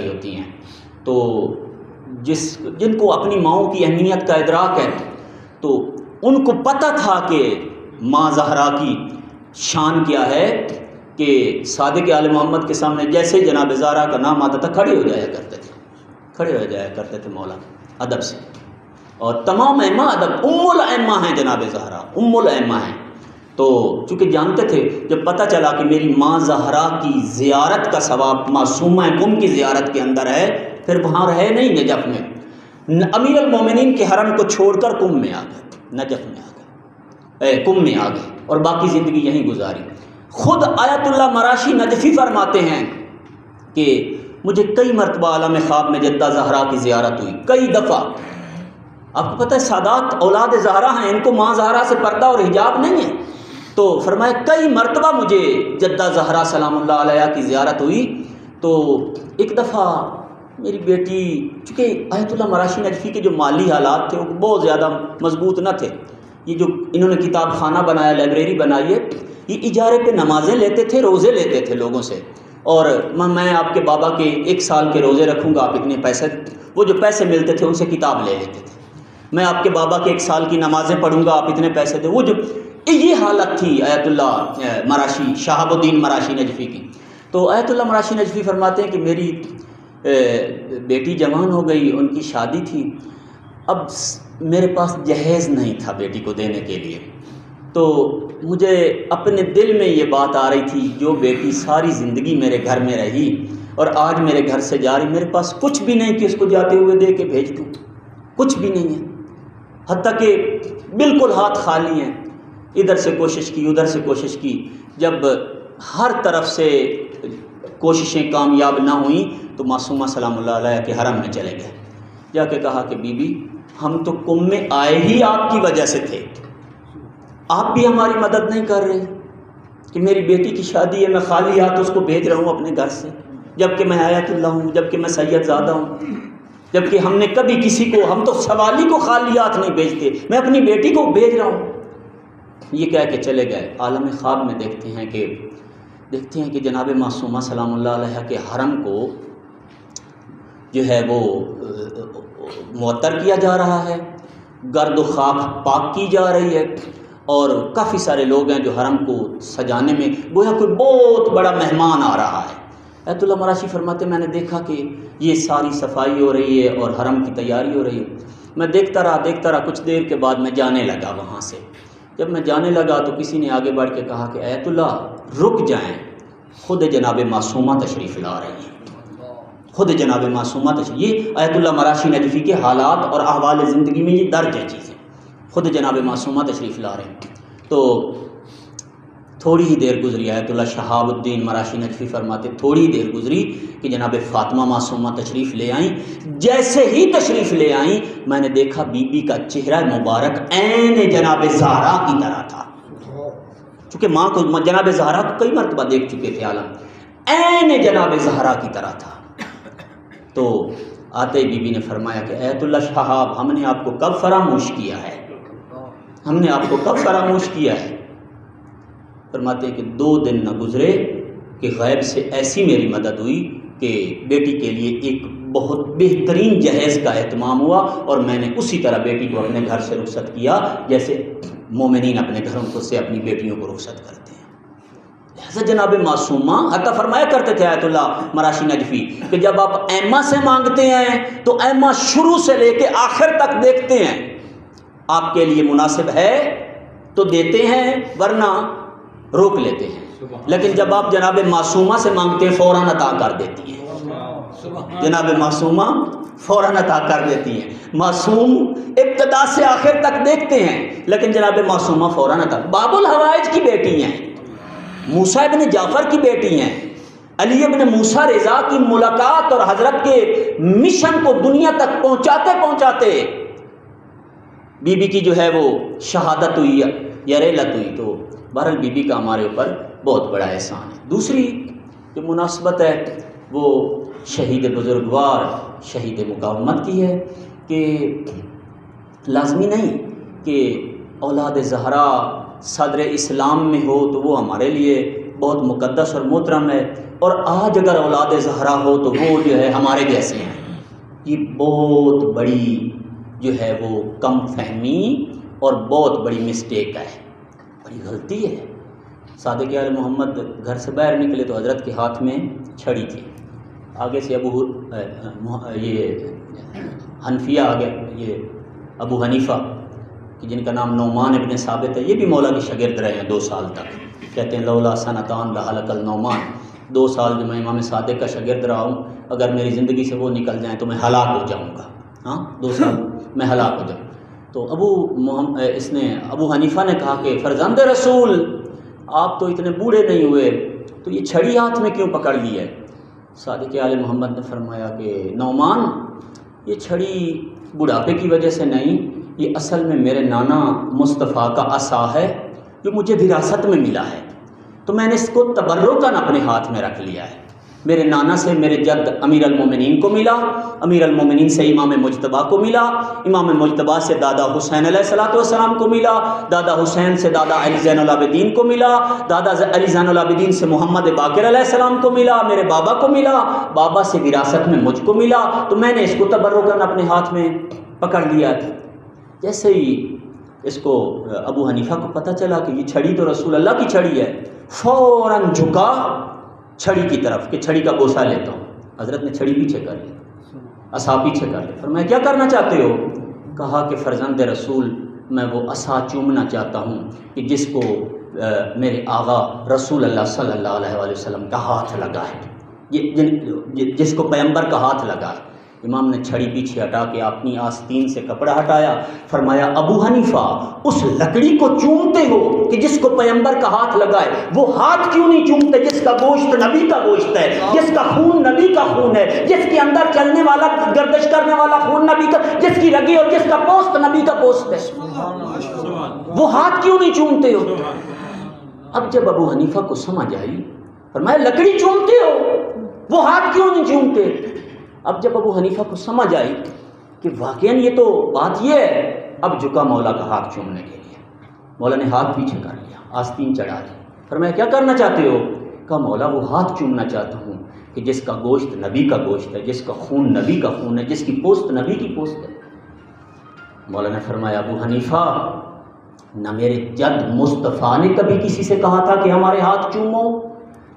ہوتی ہیں، تو جن کو اپنی ماؤں کی اہمیت کا ادراک ہے تو ان کو پتہ تھا کہ ماں زہرا کی شان کیا ہے کہ صادق آل محمد کے سامنے جیسے جناب زہرا کا نام آتا تھا کھڑے ہو جایا کرتے تھے مولا ادب سے. اور تمام ائمہ ادب ام الائمہ ہیں، جناب زہرا ام الائمہ ہیں. تو چونکہ جانتے تھے جب پتہ چلا کہ میری ماں زہرا کی زیارت کا ثواب معصومہ کم کی زیارت کے اندر ہے، پھر وہاں رہے نہیں نجف میں، امیر المومنین کے حرم کو چھوڑ کر کم میں آ گئے، نجف میں آ گئے، کم میں آ گئے اور باقی زندگی یہیں گزاری. خود آیت اللہ مراشی نجفی فرماتے ہیں کہ مجھے کئی مرتبہ عالم خواب میں جدہ زہرا کی زیارت ہوئی، کئی دفعہ. آپ کو پتہ ہے سادات اولاد زہرا ہیں، ان کو ماں زہرا سے پردہ اور حجاب نہیں ہے. تو فرمایا کئی مرتبہ مجھے جدہ زہرا سلام اللہ علیہ کی زیارت ہوئی. تو ایک دفعہ میری بیٹی، چونکہ آیت اللہ مراشی نجفی کے جو مالی حالات تھے وہ بہت زیادہ مضبوط نہ تھے. یہ جو انہوں نے کتاب خانہ بنایا، لائبریری بنائی ہے، یہ اجارے پہ نمازیں لیتے تھے، روزے لیتے تھے لوگوں سے. اور میں آپ کے بابا کے 1 سال کے روزے رکھوں گا، آپ اتنے پیسے، وہ جو پیسے ملتے تھے ان سے کتاب لے لیتے تھے. میں آپ کے بابا کے 1 سال کی نمازیں پڑھوں گا، آپ اتنے پیسے دیں. وہ جو یہ حالت تھی آیت اللہ مراشی، شہاب الدین مراشی نجفی کی. تو آیت اللہ مراشی نجفی فرماتے ہیں کہ میری بیٹی جوان ہو گئی، ان کی شادی تھی. اب میرے پاس جہیز نہیں تھا بیٹی کو دینے کے لیے. تو مجھے اپنے دل میں یہ بات آ رہی تھی، جو بیٹی ساری زندگی میرے گھر میں رہی اور آج میرے گھر سے جا رہی، میرے پاس کچھ بھی نہیں کہ اس کو جاتے ہوئے دے کے بھیج دوں، کچھ بھی نہیں ہے، حتیٰ کہ بالکل ہاتھ خالی ہیں. ادھر سے کوشش کی، ادھر سے کوشش کی، جب ہر طرف سے کوششیں کامیاب نہ ہوئیں تو معصومہ سلام اللہ علیہ کے حرم میں چلے گئے. جا کے کہا کہ بی بی ہم تو کم میں آئے ہی آپ کی وجہ سے تھے، آپ بھی ہماری مدد نہیں کر رہے کہ میری بیٹی کی شادی ہے، میں خالی ہاتھ اس کو بھیج رہا ہوں اپنے گھر سے، جبکہ میں آیت اللہ ہوں، جبکہ میں سید زادہ ہوں، جبکہ ہم نے کبھی کسی کو، ہم تو سوالی کو خالی ہاتھ نہیں بھیجتے، میں اپنی بیٹی کو بھیج رہا ہوں. یہ کہہ کے چلے گئے. عالم خواب میں دیکھتے ہیں کہ جناب معصومہ سلام اللہ علیہ کے حرم کو جو ہے وہ معطر کیا جا رہا ہے، گرد و خاک پاک کی جا رہی ہے، اور کافی سارے لوگ ہیں جو حرم کو سجانے میں گویا کوئی بہت بڑا مہمان آ رہا ہے۔ ایت اللہ مراشی فرماتے میں نے دیکھا کہ یہ ساری صفائی ہو رہی ہے اور حرم کی تیاری ہو رہی ہے، میں دیکھتا رہا، کچھ دیر کے بعد میں جانے لگا وہاں سے۔ جب میں جانے لگا تو کسی نے آگے بڑھ کے کہا کہ ایت اللہ رک جائیں، خود جناب معصومہ تشریف لا رہی ہیں، خود جناب معصومہ تشریف، یہ ایت اللہ مراشی نجفی کے حالات اور احوال زندگی میں یہ درج ہے چیزیں، خود جناب معصومہ تشریف لا رہے ہیں۔ تو تھوڑی ہی دیر گزری، ایت اللہ شہاب الدین مراشی نجفی فرماتے تھوڑی ہی دیر گزری کہ جناب فاطمہ معصومہ تشریف لے آئیں۔ جیسے ہی تشریف لے آئیں میں نے دیکھا بی بی کا چہرہ مبارک عین جناب زہرا کی طرح تھا، چونکہ ماں کو جناب زہرا کو کئی مرتبہ دیکھ چکے تھے عالم، عین جناب زہرا کی طرح تھا۔ تو آتے ہی بی بی نے فرمایا کہ ایت اللہ شہاب ہم نے آپ کو کب فراموش کیا ہے، ہم نے آپ کو کب فراموش کیا ہے؟ فرماتے ہیں کہ 2 دن نہ گزرے کہ غیب سے ایسی میری مدد ہوئی کہ بیٹی کے لیے ایک بہت بہترین جہیز کا اہتمام ہوا، اور میں نے اسی طرح بیٹی کو اپنے گھر سے رخصت کیا جیسے مومنین اپنے گھروں کو سے اپنی بیٹیوں کو رخصت کرتے ہیں۔ لہذا جناب معصومہ حتیٰ فرمایا کرتے تھے ایت اللہ مراشی نجفی کہ جب آپ ایما سے مانگتے ہیں تو ایما شروع سے لے کے آخر تک دیکھتے ہیں، آپ کے لیے مناسب ہے تو دیتے ہیں ورنہ روک لیتے ہیں، لیکن جب آپ جناب معصومہ سے مانگتے ہیں فوراً عطا کر دیتی ہیں، جناب معصومہ فوراً عطا کر دیتی ہیں۔ معصوم ابتدا سے آخر تک دیکھتے ہیں لیکن جناب معصومہ فوراً عطا۔ باب الحوائج کی بیٹی ہیں، موسیٰ ابن جعفر کی بیٹی ہیں، علی ابن موسیٰ رضا کی ملاقات اور حضرت کے مشن کو دنیا تک پہنچاتے پہنچاتے بی بی کی جو ہے وہ شہادت ہوئی یا ریلت ہوئی۔ تو بہرحال بی بی کا ہمارے اوپر بہت بڑا احسان ہے۔ دوسری جو مناسبت ہے وہ شہید بزرگوار شہید مقاومت کی ہے کہ لازمی نہیں کہ اولاد زہرا صدر اسلام میں ہو تو وہ ہمارے لیے بہت مقدس اور محترم ہے، اور آج اگر اولاد زہرا ہو تو وہ جو ہے ہمارے جیسے ہیں۔ یہ بہت بڑی جو ہے وہ کم فہمی اور بہت بڑی مسٹیک ہے، بڑی غلطی ہے۔ صادق آل محمد گھر سے باہر نکلے تو حضرت کے ہاتھ میں چھڑی تھی، آگے سے یہ حنفیہ آگے یہ ابو حنیفہ کہ جن کا نام نعمان ابن ثابت ہے، یہ بھی مولا کے شاگرد رہے ہیں 2 سال تک۔ کہتے ہیں لولا سنتان لحلق النعمان، 2 سال جو میں امام صادق کا شاگرد رہا ہوں، اگر میری زندگی سے وہ نکل جائیں تو میں ہلاک ہو جاؤں گا۔ ہاں 2 سال میں ہلاک ہو جاؤں۔ تو ابو حنیفہ نے کہا کہ فرزند رسول آپ تو اتنے بوڑھے نہیں ہوئے تو یہ چھڑی ہاتھ میں کیوں پکڑ لی ہے؟ صادق آل محمد نے فرمایا کہ نعمان یہ چھڑی بڑھاپے کی وجہ سے نہیں، یہ اصل میں میرے نانا مصطفیٰ کا عصا ہے جو مجھے وراثت میں ملا ہے، تو میں نے اس کو تبرکاً اپنے ہاتھ میں رکھ لیا ہے۔ میرے نانا سے میرے جد امیر المومنین کو ملا، امیر المومنین سے امام مجتبیٰ کو ملا، امام مجتبیٰ سے دادا حسین علیہ السلام کو ملا، دادا حسین سے دادا علی زین العابدین کو ملا، دادا علی زین العابدین سے محمد باقر علیہ السلام کو ملا، میرے بابا کو ملا، بابا سے وراثت میں مجھ کو ملا، تو میں نے اس کو تبرکاً اپنے ہاتھ میں پکڑ لیا۔ جیسے ہی اس کو ابو حنیفہ کو پتہ چلا کہ یہ چھڑی تو رسول اللہ کی چھڑی ہے، فوراً جھکا چھڑی کی طرف کہ چھڑی کا بوسہ لیتا ہوں۔ حضرت نے چھڑی پیچھے کر لی، عصا پیچھے کر لی۔ فرمایا کیا کرنا چاہتے ہو؟ کہا کہ فرزند رسول میں وہ عصا چومنا چاہتا ہوں کہ جس کو میرے آغا رسول اللہ صلی اللہ علیہ وآلہ وسلم کا ہاتھ لگا ہے، جس کو پیغمبر کا ہاتھ لگا ہے۔ امام نے چھڑی پیچھے ہٹا کے اپنی آستین سے کپڑا ہٹایا، فرمایا ابو حنیفہ اس لکڑی کو چومتے ہو کہ جس کو پیغمبر کا ہاتھ لگا ہے، وہ ہاتھ کیوں نہیں چومتے جس کا گوشت نبی کا گوشت ہے، جس کا خون نبی کا خون ہے، جس کے اندر چلنے والا گردش کرنے والا خون نبی کا، جس کی رگی اور جس کا پوست نبی کا پوست ہے، وہ ہاتھ کیوں نہیں چومتے ہو؟ اب جب ابو حنیفہ کو سمجھ آئی، فرمایا لکڑی چومتے ہو، وہ ہاتھ کیوں نہیں چومتے؟ اب جب ابو حنیفہ کو سمجھ آئی کہ واقعاً یہ تو بات یہ ہے، اب جھکا مولا کا ہاتھ چومنے کے لیے۔ مولا نے ہاتھ پیچھے کر لیا، آستین چڑھا لی۔ فرمایا کیا کرنا چاہتے ہو؟ کہا مولا وہ ہاتھ چومنا چاہتا ہوں کہ جس کا گوشت نبی کا گوشت ہے، جس کا خون نبی کا خون ہے، جس کی پوست نبی کی پوست ہے۔ مولا نے فرمایا ابو حنیفہ نہ میرے جد مصطفیٰ نے کبھی کسی سے کہا تھا کہ ہمارے ہاتھ چومو،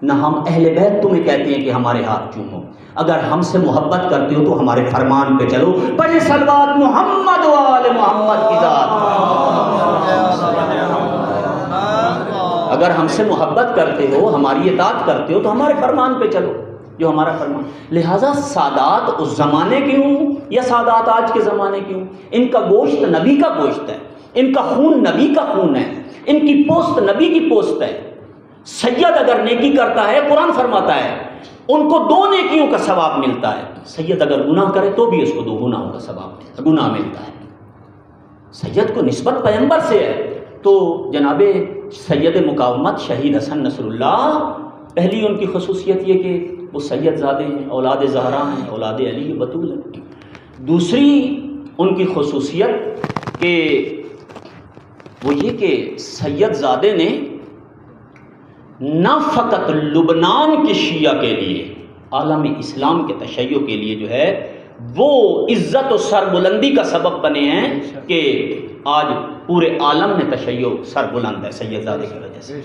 نہ ہم اہل بیت تمہیں کہتے ہیں کہ ہمارے ہاتھ چومو۔ اگر ہم سے محبت کرتے ہو تو ہمارے فرمان پہ چلو، پڑھیں صلوات محمد و آل محمد کی ذات۔ اگر ہم سے محبت کرتے ہو، ہماری اطاعت کرتے ہو تو ہمارے فرمان پہ چلو، جو ہمارا فرمان۔ لہٰذا سادات اس زمانے کے ہوں یا سادات آج کے زمانے کے ہوں، ان کا گوشت نبی کا گوشت ہے، ان کا خون نبی کا خون ہے، ان کی پوست نبی کی پوست ہے۔ سید اگر نیکی کرتا ہے، قرآن فرماتا ہے ان کو 2 نیکیوں کا ثواب ملتا ہے۔ سید اگر گناہ کرے تو بھی اس کو 2 گناہوں کا ثواب گناہ ملتا ہے۔ سید کو نسبت پیغمبر سے ہے، تو جناب سید مقاومت شہید حسن نصر اللہ، پہلی ان کی خصوصیت یہ کہ وہ سید زادے ہیں، اولاد زہرا ہیں، اولاد علی بطول ہیں۔ دوسری ان کی خصوصیت کہ وہ یہ کہ سید زادے نے نہ فقط لبنان کے شیعہ کے لیے، عالم اسلام کے تشیع کے لیے جو ہے وہ عزت و سربلندی کا سبب بنے ہیں کہ آج پورے عالم میں تشیع سربلند ہے سید زادے کی وجہ سے۔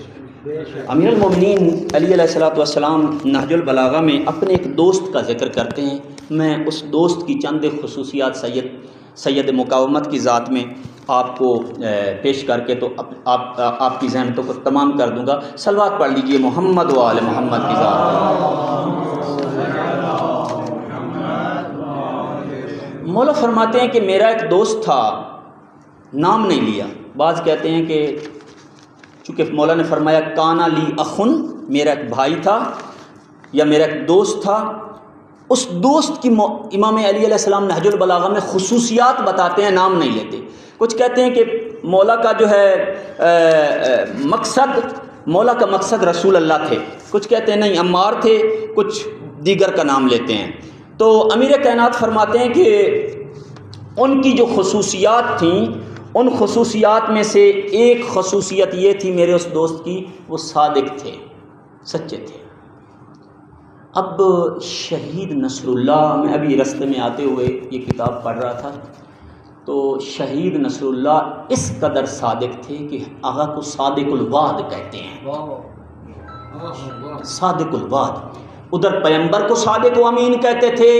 امیر المومنین علی علیہ الصلوۃ والسلام نہج البلاغہ میں اپنے ایک دوست کا ذکر کرتے ہیں۔ میں اس دوست کی چند خصوصیات سید مقاومت کی ذات میں آپ کو پیش کر کے تو آپ کی ذہنتوں کو تمام کر دوں گا۔ صلوات پڑھ لیجئے محمد و آل محمد کی ذات۔ مولا فرماتے ہیں کہ میرا ایک دوست تھا، نام نہیں لیا۔ بعض کہتے ہیں کہ چونکہ مولا نے فرمایا کانا لی اخن، میرا ایک بھائی تھا یا میرا ایک دوست تھا، اس دوست کی امام علی علیہ السلام نہج البلاغہ میں خصوصیات بتاتے ہیں، نام نہیں لیتے۔ کچھ کہتے ہیں کہ مولا کا جو ہے مولا کا مقصد رسول اللہ تھے، کچھ کہتے ہیں نہیں عمار تھے، کچھ دیگر کا نام لیتے ہیں۔ تو امیر کائنات فرماتے ہیں کہ ان کی جو خصوصیات تھیں، ان خصوصیات میں سے ایک خصوصیت یہ تھی میرے اس دوست کی، وہ صادق تھے، سچے تھے۔ اب شہید نصر اللہ، میں ابھی رستے میں آتے ہوئے یہ کتاب پڑھ رہا تھا، تو شہید نصر اللہ اس قدر صادق تھے کہ آغا کو صادق الوعد کہتے ہیں۔ صادق الوعد، ادھر پیغمبر کو صادق و امین کہتے تھے،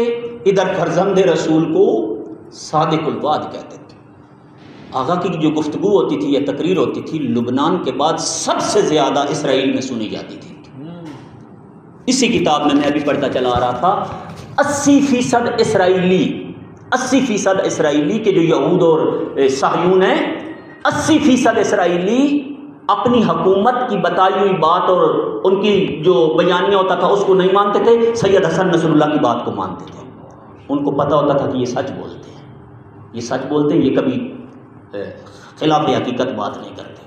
ادھر فرزند رسول کو صادق الوعد کہتے تھے۔ آغا کی جو گفتگو ہوتی تھی یا تقریر ہوتی تھی، لبنان کے بعد سب سے زیادہ اسرائیل میں سنی جاتی تھی۔ اسی کتاب میں ابھی پڑھتا چلا آ رہا تھا، 80% اسرائیلی کے جو یہود اور صہیون ہیں، 80% اسرائیلی اپنی حکومت کی بتائی ہوئی بات اور ان کی جو بیانیہ ہوتا تھا اس کو نہیں مانتے تھے، سید حسن نصر اللہ کی بات کو مانتے تھے۔ ان کو پتہ ہوتا تھا کہ یہ سچ بولتے ہیں، یہ سچ بولتے ہیں، یہ کبھی خلاف حقیقت بات نہیں کرتے،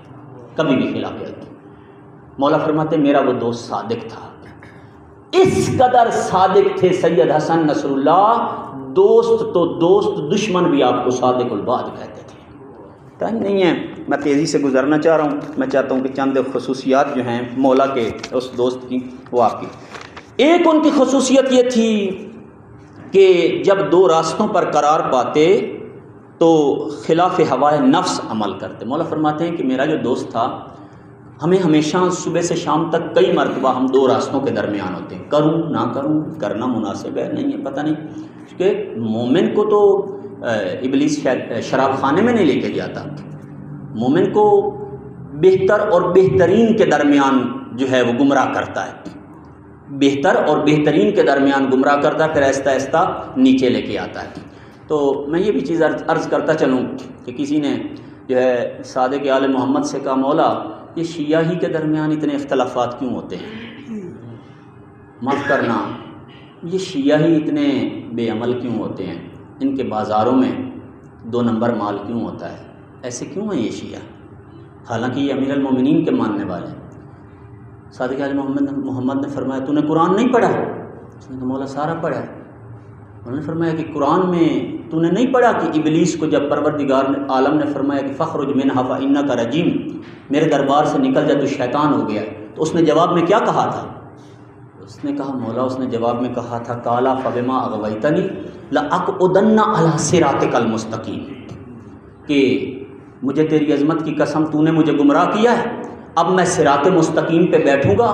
کبھی بھی خلاف حقیقت۔ مولا فرماتے میرا وہ دوست صادق تھا، اس قدر صادق تھے سید حسن نصر اللہ، دوست تو دوست، دشمن بھی آپ کو صادق الوعد کہتے تھے۔ ٹائم نہیں ہے، میں تیزی سے گزرنا چاہ رہا ہوں، میں چاہتا ہوں کہ چند خصوصیات جو ہیں مولا کے اس دوست کی وہ آپ کی۔ ایک ان کی خصوصیت یہ تھی کہ جب 2 راستوں پر قرار پاتے تو خلاف ہوائے نفس عمل کرتے۔ مولا فرماتے ہیں کہ میرا جو دوست تھا، ہمیں ہمیشہ صبح سے شام تک کئی مرتبہ ہم 2 راستوں کے درمیان ہوتے ہیں، کروں نہ کروں، کرنا مناسب ہے نہیں ہے پتہ نہیں، کیونکہ مومن کو تو ابلیس شراب خانے میں نہیں لے کے جاتا، مومن کو بہتر اور بہترین کے درمیان جو ہے وہ گمراہ کرتا ہے، بہتر اور بہترین کے درمیان گمراہ کرتا ہے، پھر آہستہ آہستہ نیچے لے کے آتا ہے۔ تو میں یہ بھی چیز عرض کرتا چلوں کہ کسی نے جو ہے صادق آل محمد سے کہا مولا یہ شیعہ ہی کے درمیان اتنے اختلافات کیوں ہوتے ہیں؟ معاف کرنا، یہ شیعہ ہی اتنے بے عمل کیوں ہوتے ہیں؟ ان کے بازاروں میں 2 نمبر مال کیوں ہوتا ہے؟ ایسے کیوں ہیں یہ شیعہ؟ حالانکہ یہ امیر المومنین کے ماننے والے ہیں۔ صادق آل محمد نے فرمایا تو نے قرآن نہیں پڑھا؟ اس نے کہا مولا سارا پڑھا ہے۔ انہوں نے فرمایا کہ قرآن میں تو نے نہیں پڑھا کہ ابلیس کو جب پروردگار عالم نے فرمایا کہ فخرج منہا فإنک رجیم، میرے دربار سے نکل جا تو شیطان ہو گیا، تو اس نے جواب میں کیا کہا تھا؟ اس نے کہا مولا، اس نے جواب میں کہا تھا قالا فبما اغویتنی لأقعدن علی صراطک المستقیم، کہ مجھے تیری عظمت کی قسم تو نے مجھے گمراہ کیا ہے، اب میں صراط مستقیم پہ بیٹھوں گا،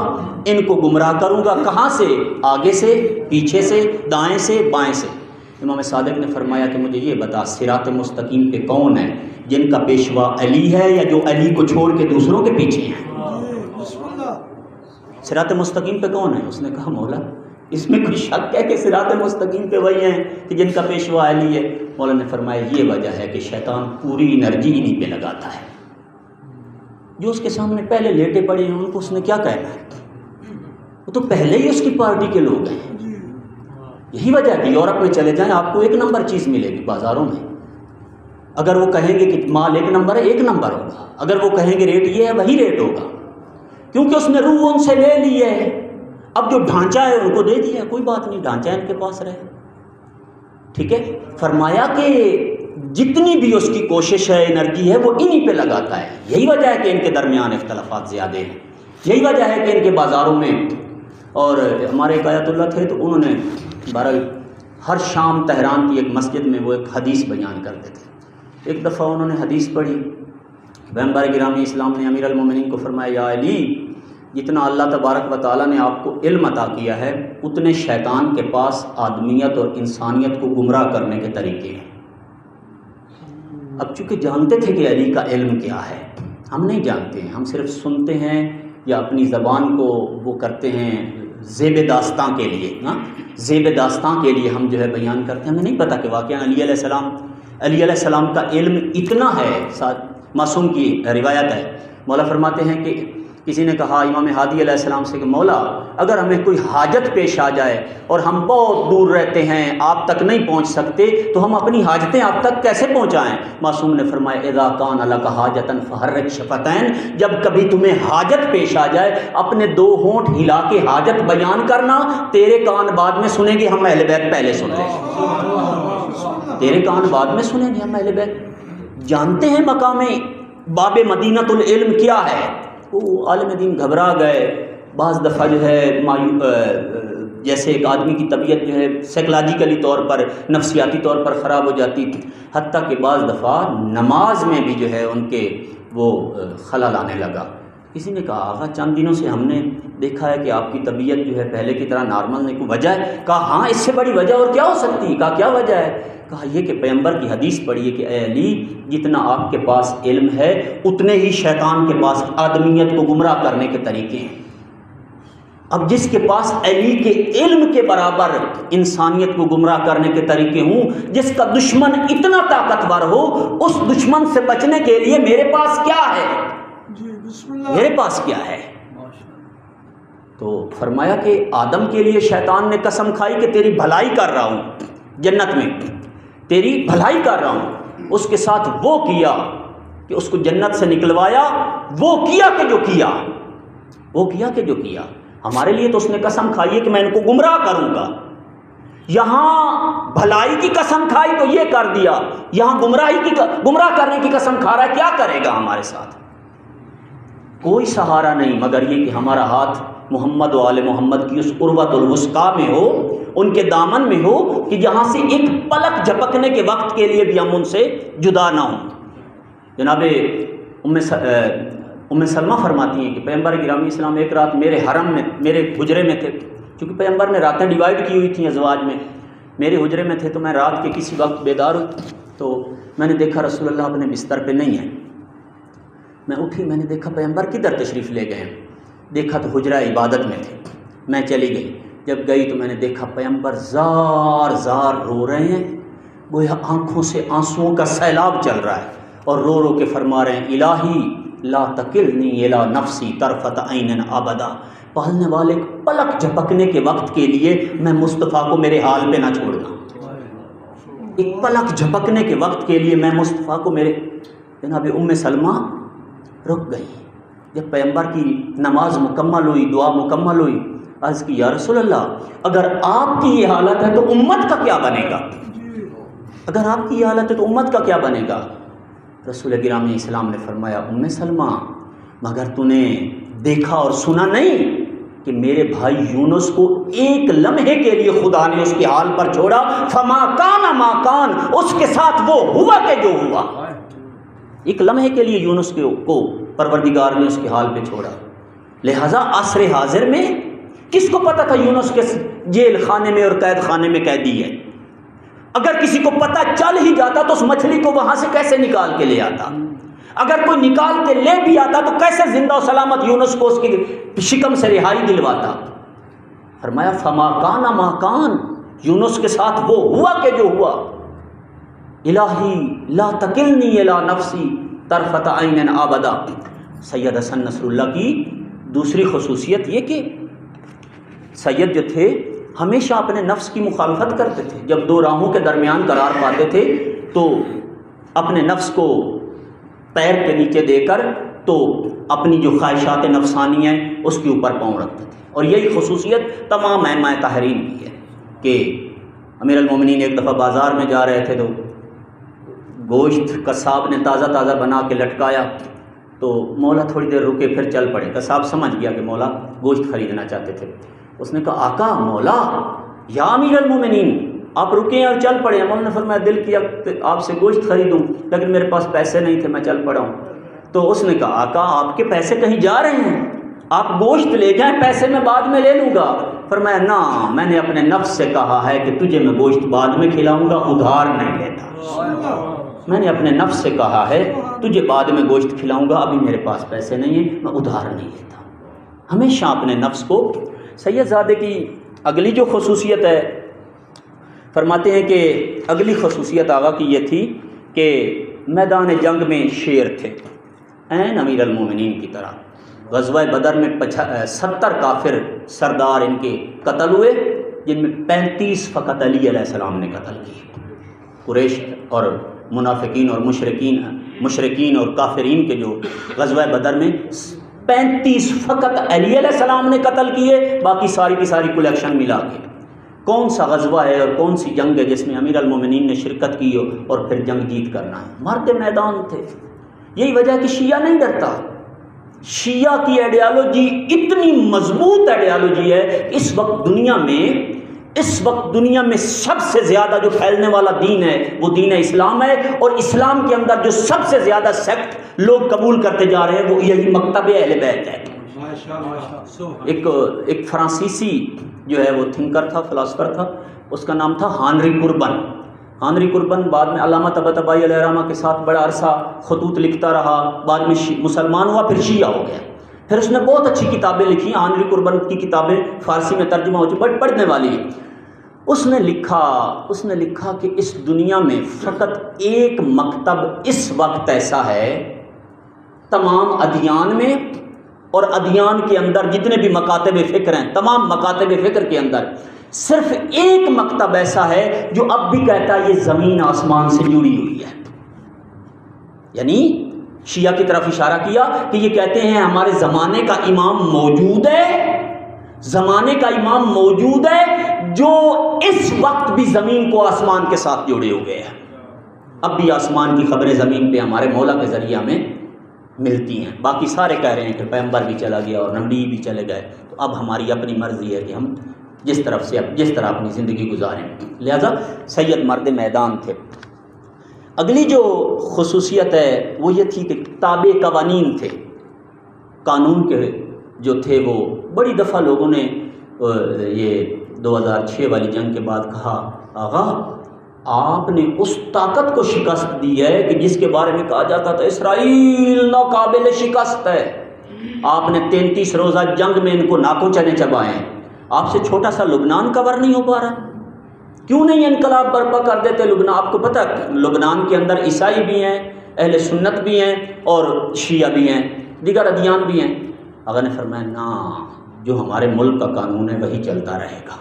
ان کو گمراہ کروں گا۔ کہاں سے؟ آگے سے، پیچھے سے، دائیں سے، بائیں سے۔ امام صادق نے فرمایا کہ مجھے یہ بتا صراط مستقیم پہ کون ہے؟ جن کا پیشوا علی ہے یا جو علی کو چھوڑ کے دوسروں کے پیچھے ہیں؟ صراط مستقیم پہ کون ہے؟ اس نے کہا مولا اس میں کوئی شک ہے کہ صراط مستقیم پہ وہی ہیں کہ جن کا پیشوا علی ہے؟ مولا نے فرمایا یہ وجہ ہے کہ شیطان پوری انرجی انہیں پہ لگاتا ہے، جو اس کے سامنے پہلے لیٹے پڑے ہیں ان کو اس نے کیا کہنا ہے؟ وہ تو پہلے ہی اس کی پارٹی کے لوگ ہیں۔ یہی وجہ ہے کہ یورپ میں چلے جائیں آپ کو ایک نمبر چیز ملے گی بازاروں میں، اگر وہ کہیں گے کہ مال ایک نمبر ہے، ایک نمبر ہوگا، اگر وہ کہیں گے ریٹ یہ ہے، وہی ریٹ ہوگا، کیونکہ اس نے روح ان سے لے لی ہے۔ اب جو ڈھانچہ ہے ان کو دے دیا، کوئی بات نہیں، ڈھانچہ ان کے پاس رہے، ٹھیک ہے۔ فرمایا کہ جتنی بھی اس کی کوشش ہے، انرجی ہے، وہ انہی پہ لگاتا ہے۔ یہی وجہ ہے کہ ان کے درمیان اختلافات زیادہ ہیں، یہی وجہ ہے کہ ان کے بازاروں میں، اور ہمارے ایک آیت اللہ تھے تو انہوں نے بہرحال ہر شام تہران کی ایک مسجد میں وہ ایک حدیث بیان کرتے تھے۔ ایک دفعہ انہوں نے حدیث پڑھی، پیغمبر گرامی اسلام نے امیر المومنین کو فرمایا یا علی، جتنا اللہ تبارک و تعالیٰ نے آپ کو علم عطا کیا ہے اتنے شیطان کے پاس آدمیت اور انسانیت کو گمراہ کرنے کے طریقے ہیں۔ اب چونکہ جانتے تھے کہ علی کا علم کیا ہے، ہم نہیں جانتے ہیں، ہم صرف سنتے ہیں یا اپنی زبان کو وہ کرتے ہیں زیب داستاں کے لیے، زیب داستاں کے لیے ہم جو ہے بیان کرتے ہیں، ہمیں نہیں پتہ کہ واقعہ علی علیہ السلام کا علم اتنا ہے۔ معصوم کی روایت ہے، مولا فرماتے ہیں کہ کسی نے کہا امام ہادی علیہ السلام سے کہ مولا اگر ہمیں کوئی حاجت پیش آ جائے اور ہم بہت دور رہتے ہیں، آپ تک نہیں پہنچ سکتے، تو ہم اپنی حاجتیں آپ تک کیسے پہنچائیں؟ معصوم نے فرمایا اذا کان لک حاجۃ فحرک شفتین، جب کبھی تمہیں حاجت پیش آ جائے اپنے دو ہونٹ ہلا کے حاجت بیان کرنا، تیرے کان بعد میں سنیں گے، ہم اہل بیت پہلے سن لیں گے، تیرے کان بعد میں سنیں گے، ہم اہل بیت جانتے ہیں مقام باب مدینۃ العلم کیا ہے۔ وہ عالم دین گھبرا گئے، بعض دفعہ جو ہے جیسے ایک آدمی کی طبیعت جو ہے سائیکلوجیکلی طور پر، نفسیاتی طور پر خراب ہو جاتی تھی، حتیٰ کہ بعض دفعہ نماز میں بھی جو ہے ان کے وہ خلل آنے لگا۔ کسی نے کہا آقا چند دنوں سے ہم نے دیکھا ہے کہ آپ کی طبیعت جو ہے پہلے کی طرح نارمل نہیں، کوئی وجہ ہے؟ کہا ہاں اس سے بڑی وجہ اور کیا ہو سکتی ہے؟ کہا کیا وجہ ہے؟ کہا یہ کہ پیغمبر کی حدیث پڑھیے کہ اے علی جتنا آپ کے پاس علم ہے اتنے ہی شیطان کے پاس آدمیت کو گمراہ کرنے کے طریقے ہیں۔ اب جس کے پاس علی کے علم کے برابر انسانیت کو گمراہ کرنے کے طریقے ہوں، جس کا دشمن اتنا طاقتور ہو، اس دشمن سے بچنے کے لیے میرے پاس کیا ہے؟ میرے پاس کیا ہے؟ تو فرمایا کہ آدم کے لیے شیطان نے قسم کھائی کہ تیری بھلائی کر رہا ہوں، جنت میں تیری بھلائی کر رہا ہوں، اس کے ساتھ وہ کیا کہ اس کو جنت سے نکلوایا، وہ کیا کہ جو کیا، وہ کیا کہ جو کیا۔ ہمارے لیے تو اس نے قسم کھائی ہے کہ میں ان کو گمراہ کروں گا، یہاں بھلائی کی قسم کھائی تو یہ کر دیا، یہاں گمراہ کرنے کی قسم کھا رہا ہے، کیا کرے گا ہمارے ساتھ؟ کوئی سہارا نہیں مگر یہ کہ ہمارا ہاتھ محمد و آل محمد کی اس عروۃ الوثقیٰ میں ہو، ان کے دامن میں ہو کہ جہاں سے ایک پلک جھپکنے کے وقت کے لیے بھی ہم ان سے جدا نہ ہوں۔ جناب ام سلمہ فرماتی ہیں کہ پیغمبر گرامی اسلام ایک رات میرے حرم میں، میرے حجرے میں تھے، چونکہ پیغمبر نے راتیں ڈیوائیڈ کی ہوئی تھیں ازواج میں، میرے حجرے میں تھے، تو میں رات کے کسی وقت بیدار ہوئی تو میں نے دیکھا رسول اللہ اپنے بستر پہ نہیں ہیں۔ میں اٹھی، میں نے دیکھا پیغمبر کدھر تشریف لے گئے ہیں، دیکھا تو حجرہ عبادت میں تھے، میں چلی گئی، جب گئی تو میں نے دیکھا پیغمبر زار زار رو رہے ہیں، گویا آنکھوں سے آنسوؤں کا سیلاب چل رہا ہے، اور رو رو کے فرما رہے ہیں الہی لا تکلنی الی نفسی طرفۃ عین ابدا، پالنے والے پلک جھپکنے کے وقت کے لیے میں مصطفیٰ کو میرے حال پہ نہ چھوڑنا، ایک پلک جھپکنے کے وقت کے لیے میں مصطفیٰ کو میرے۔ جناب ام سلمہ رک گئی، جب پیغمبر کی نماز مکمل ہوئی، دعا مکمل ہوئی، عرض کی یا رسول اللہ اگر آپ کی یہ حالت ہے تو امت کا کیا بنے گا؟ اگر آپ کی یہ حالت ہے تو امت کا کیا بنے گا؟ رسول گرامی اسلام نے فرمایا ام سلمہ مگر تو نے دیکھا اور سنا نہیں کہ میرے بھائی یونس کو ایک لمحے کے لیے خدا نے اس کے حال پر چھوڑا، فما کان ما کان، اس کے ساتھ وہ ہوا کہ جو ہوا، ایک لمحے کے لیے یونس کو پروردگار نے اس کے حال پہ چھوڑا. لہٰذا عصر حاضر میں کس کو پتہ تھا یونس کے جیل خانے میں اور قید خانے میں قیدی ہے؟ اگر کسی کو پتہ چل ہی جاتا تو اس مچھلی کو وہاں سے کیسے نکال کے لے آتا؟ اگر کوئی نکال کے لے بھی آتا تو کیسے زندہ و سلامت یونس کو اس کی شکم سے رہائی دلواتا؟ فرمایا فما کان ما کان، یونس کے ساتھ وہ ہوا کہ جو ہوا. الہی لا تکلنی الی نفسی طرفۃ عین ابدا. سید حسن نصر اللہ کی دوسری خصوصیت یہ کہ سید جو تھے ہمیشہ اپنے نفس کی مخالفت کرتے تھے. جب دو راہوں کے درمیان قرار پاتے تھے تو اپنے نفس کو پیر کے نیچے دے کر تو اپنی جو خواہشات نفسانی ہیں اس کے اوپر پاؤں رکھتے تھے. اور یہی خصوصیت تمام ائمہ طاہرین کی ہے کہ امیر المومنین ایک دفعہ بازار میں جا رہے تھے تو گوشت قصاب نے تازہ تازہ بنا کے لٹکایا تو مولا تھوڑی دیر رکے پھر چل پڑے. قصاب سمجھ گیا کہ مولا گوشت خریدنا چاہتے تھے. اس نے کہا آقا مولا یا امیر المومنین آپ رکیں اور چل پڑے. مولا نے فرمایا دل کیا آپ سے گوشت خریدوں لیکن میرے پاس پیسے نہیں تھے، میں چل پڑا ہوں. تو اس نے کہا آقا آپ کے پیسے کہیں جا رہے ہیں، آپ گوشت لے جائیں، پیسے میں بعد میں لے لوں گا. فرمایا نا، میں نے اپنے نفس سے کہا ہے کہ تجھے میں گوشت بعد میں کھلاؤں گا، ادھار نہیں لیتا. میں نے اپنے نفس سے کہا ہے تجھے بعد میں گوشت کھلاؤں گا، ابھی میرے پاس پیسے نہیں ہیں، میں ادھار نہیں لیتا. ہمیشہ اپنے نفس کو. سید زادے کی اگلی جو خصوصیت ہے، فرماتے ہیں کہ اگلی خصوصیت آغا کی یہ تھی کہ میدان جنگ میں شیر تھے، عین امیر المومنین کی طرح. غزوہ بدر میں 70 کافر سردار ان کے قتل ہوئے، جن میں 35 فقط علی علیہ السلام نے قتل کیے. قریش اور منافقین اور مشرکین اور کافرین کے جو غزوہ بدر میں 35 فقط علی علیہ السلام نے قتل کیے، باقی ساری کی ساری کلیکشن ملا کے. کون سا غزوہ ہے اور کون سی جنگ ہے جس میں امیر المومنین نے شرکت کی ہو اور پھر جنگ جیت کرنا ہے؟ مرد میدان تھے. یہی وجہ کہ شیعہ نہیں ڈرتا. شیعہ کی آئیڈیالوجی اتنی مضبوط آئیڈیالوجی ہے کہ اس وقت دنیا میں سب سے زیادہ جو پھیلنے والا دین ہے وہ دین اسلام ہے، اور اسلام کے اندر جو سب سے زیادہ سیکٹ لوگ قبول کرتے جا رہے ہیں وہ یہی مکتب اہل بیت ہے. ایک فرانسیسی جو ہے وہ تھنکر تھا، فلاسفر تھا، اس کا نام تھا ہانری کوربن. ہانری کوربن بعد میں علامہ طباطبائی علیہ الرحمہ کے ساتھ بڑا عرصہ خطوط لکھتا رہا، بعد میں مسلمان ہوا، پھر شیعہ ہو گیا. پھر اس نے بہت اچھی کتابیں لکھی. ہانری کوربن کی کتابیں فارسی میں ترجمہ ہو چکی، پڑھنے والی ہیں. اس نے لکھا کہ اس دنیا میں فقط ایک مکتب اس وقت ایسا ہے تمام ادیان میں، اور ادیان کے اندر جتنے بھی مکاتب فکر ہیں، تمام مکاتب فکر کے اندر صرف ایک مکتب ایسا ہے جو اب بھی کہتا ہے یہ زمین آسمان سے جڑی ہوئی ہے. یعنی شیعہ کی طرف اشارہ کیا کہ یہ کہتے ہیں ہمارے زمانے کا امام موجود ہے جو اس وقت بھی زمین کو آسمان کے ساتھ جوڑے ہوئے ہیں. اب بھی آسمان کی خبریں زمین پہ ہمارے مولا کے ذریعے ہمیں ملتی ہیں. باقی سارے کہہ رہے ہیں کہ پیغمبر بھی چلا گیا اور نبی بھی چلے گئے، تو اب ہماری اپنی مرضی ہے کہ ہم جس طرح اپنی زندگی گزاریں. لہذا سید مرد میدان تھے. اگلی جو خصوصیت ہے وہ یہ تھی کہ تابع قوانین تھے. قانون کے جو تھے وہ بڑی دفعہ لوگوں نے یہ 2006 والی جنگ کے بعد کہا آغا آپ نے اس طاقت کو شکست دی ہے کہ جس کے بارے میں کہا جاتا تھا اسرائیل ناقابل شکست ہے. آپ نے 33 روزہ جنگ میں ان کو ناکوں چنے چبائے. آپ سے چھوٹا سا لبنان کور نہیں ہو پا رہا. کیوں نہیں انقلاب برپا کر دیتے لبنان؟ آپ کو پتہ ہے لبنان کے اندر عیسائی بھی ہیں، اہل سنت بھی ہیں اور شیعہ بھی ہیں، دیگر ادیان بھی ہیں. آقا نے فرمایا نا، جو ہمارے ملک کا قانون ہے وہی چلتا رہے گا.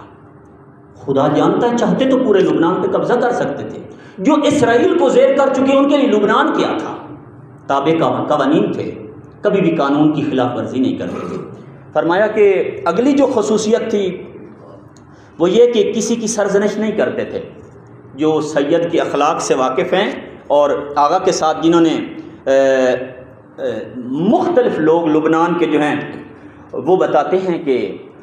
خدا جانتا ہے چاہتے تو پورے لبنان پہ قبضہ کر سکتے تھے. جو اسرائیل کو زیر کر چکے ان کے لیے لبنان کیا تھا؟ تابع قوانین تھے، کبھی بھی قانون کی خلاف ورزی نہیں کرتے تھے. فرمایا کہ اگلی جو خصوصیت تھی وہ یہ کہ کسی کی سرزنش نہیں کرتے تھے. جو سید کے اخلاق سے واقف ہیں اور آقا کے ساتھ جنہوں نے مختلف لوگ لبنان کے جو ہیں وہ بتاتے ہیں کہ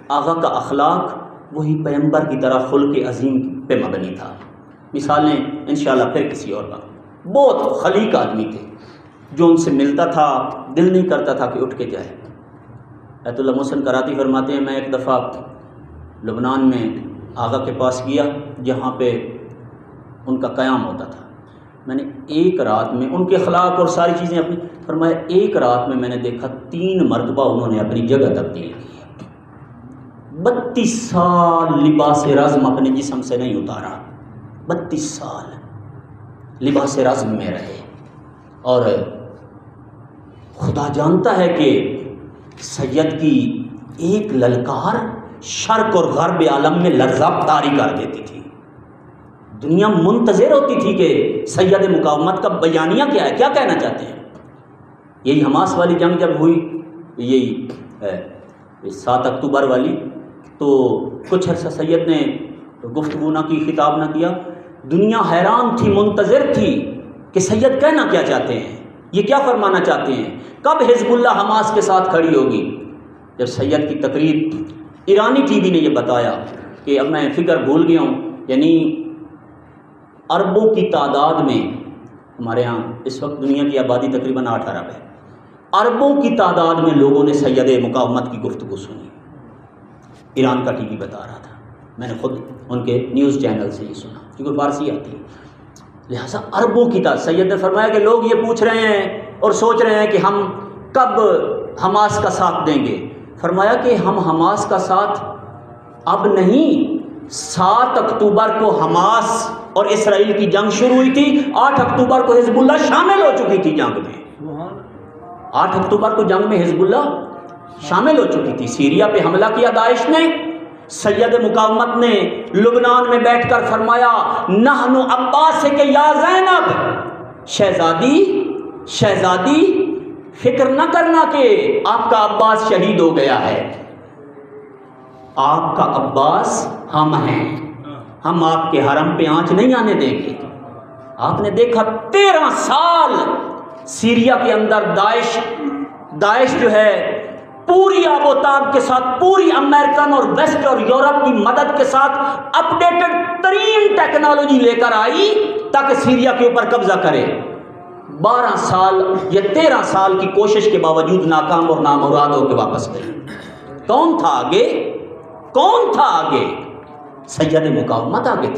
آقا کا اخلاق وہی پیغمبر کی طرح خلق عظیم پہ مبنی تھا. مثالیں انشاءاللہ پھر کسی اور کا. بہت خلیق آدمی تھے. جو ان سے ملتا تھا دل نہیں کرتا تھا کہ اٹھ کے جائے۔ ایت اللہ محسن کراتی فرماتے ہیں میں ایک دفعہ لبنان میں آغا کے پاس گیا جہاں پہ ان کا قیام ہوتا تھا، میں نے ایک رات میں ان کے اخلاق اور ساری چیزیں اپنی فرمایا، ایک رات میں نے دیکھا 3 مرتبہ انہوں نے اپنی جگہ تبدیل کی ہے۔ 32 سال لباس رزم اپنے جسم سے نہیں اتارا، 32 سال لباس رزم میں رہے، اور خدا جانتا ہے کہ سید کی ایک للکار شرق اور غرب عالم میں لرزہ طاری کر دیتی تھی۔ دنیا منتظر ہوتی تھی کہ سید مقاومت کا بیانیہ کیا ہے، کیا کہنا چاہتے ہیں۔ یہی حماس والی جنگ جب ہوئی، یہی 7 اکتوبر والی، تو کچھ عرصہ سید نے گفتگو نہ کی، خطاب نہ کیا، دنیا حیران تھی، منتظر تھی کہ سید کہنا کیا چاہتے ہیں، یہ کیا فرمانا چاہتے ہیں، کب حزب اللہ حماس کے ساتھ کھڑی ہوگی۔ جب سید کی تقریر ایرانی ٹی وی نے یہ بتایا کہ اب میں فگر بھول گیا ہوں، یعنی اربوں کی تعداد میں، ہمارے ہاں اس وقت دنیا کی آبادی تقریباً 8 ارب ہے، اربوں کی تعداد میں لوگوں نے سید مقاومت کی گفتگو سنی۔ ایران کا ٹی وی بتا رہا تھا، میں نے خود ان کے نیوز چینل سے یہ سنا کیونکہ فارسی آتی ہے، لہٰذا اربوں کی تعداد۔ سید نے فرمایا کہ لوگ یہ پوچھ رہے ہیں اور سوچ رہے ہیں کہ ہم کب حماس کا ساتھ دیں گے۔ فرمایا کہ ہم حماس کا ساتھ اب نہیں، 7 اکتوبر کو حماس اور اسرائیل کی جنگ شروع ہوئی تھی، 8 اکتوبر کو حزب اللہ شامل ہو چکی تھی جنگ میں، 8 اکتوبر کو جنگ میں حزب اللہ شامل ہو چکی تھی۔ سیریا پہ حملہ کیا داعش نے، سید مقاومت نے لبنان میں بیٹھ کر فرمایا نحن عباس کے یا زینب، شہزادی فکر نہ کرنا کہ آپ کا عباس شہید ہو گیا ہے، آپ کا عباس ہم ہیں، ہم آپ کے حرم پہ آنچ نہیں آنے دیں گے۔ آپ نے دیکھا 13 سال سیریا کے اندر داعش جو ہے پوری آب و تاب کے ساتھ، پوری امریکن اور ویسٹ اور یورپ کی مدد کے ساتھ اپڈیٹڈ ترین ٹیکنالوجی لے کر آئی تاکہ سیریا کے اوپر قبضہ کرے۔ 12 سال یا 13 سال کی کوشش کے باوجود ناکام اور نامراد ہو کے واپس گئی۔ کون تھا آگے؟ سید مقاومت آگے تھی۔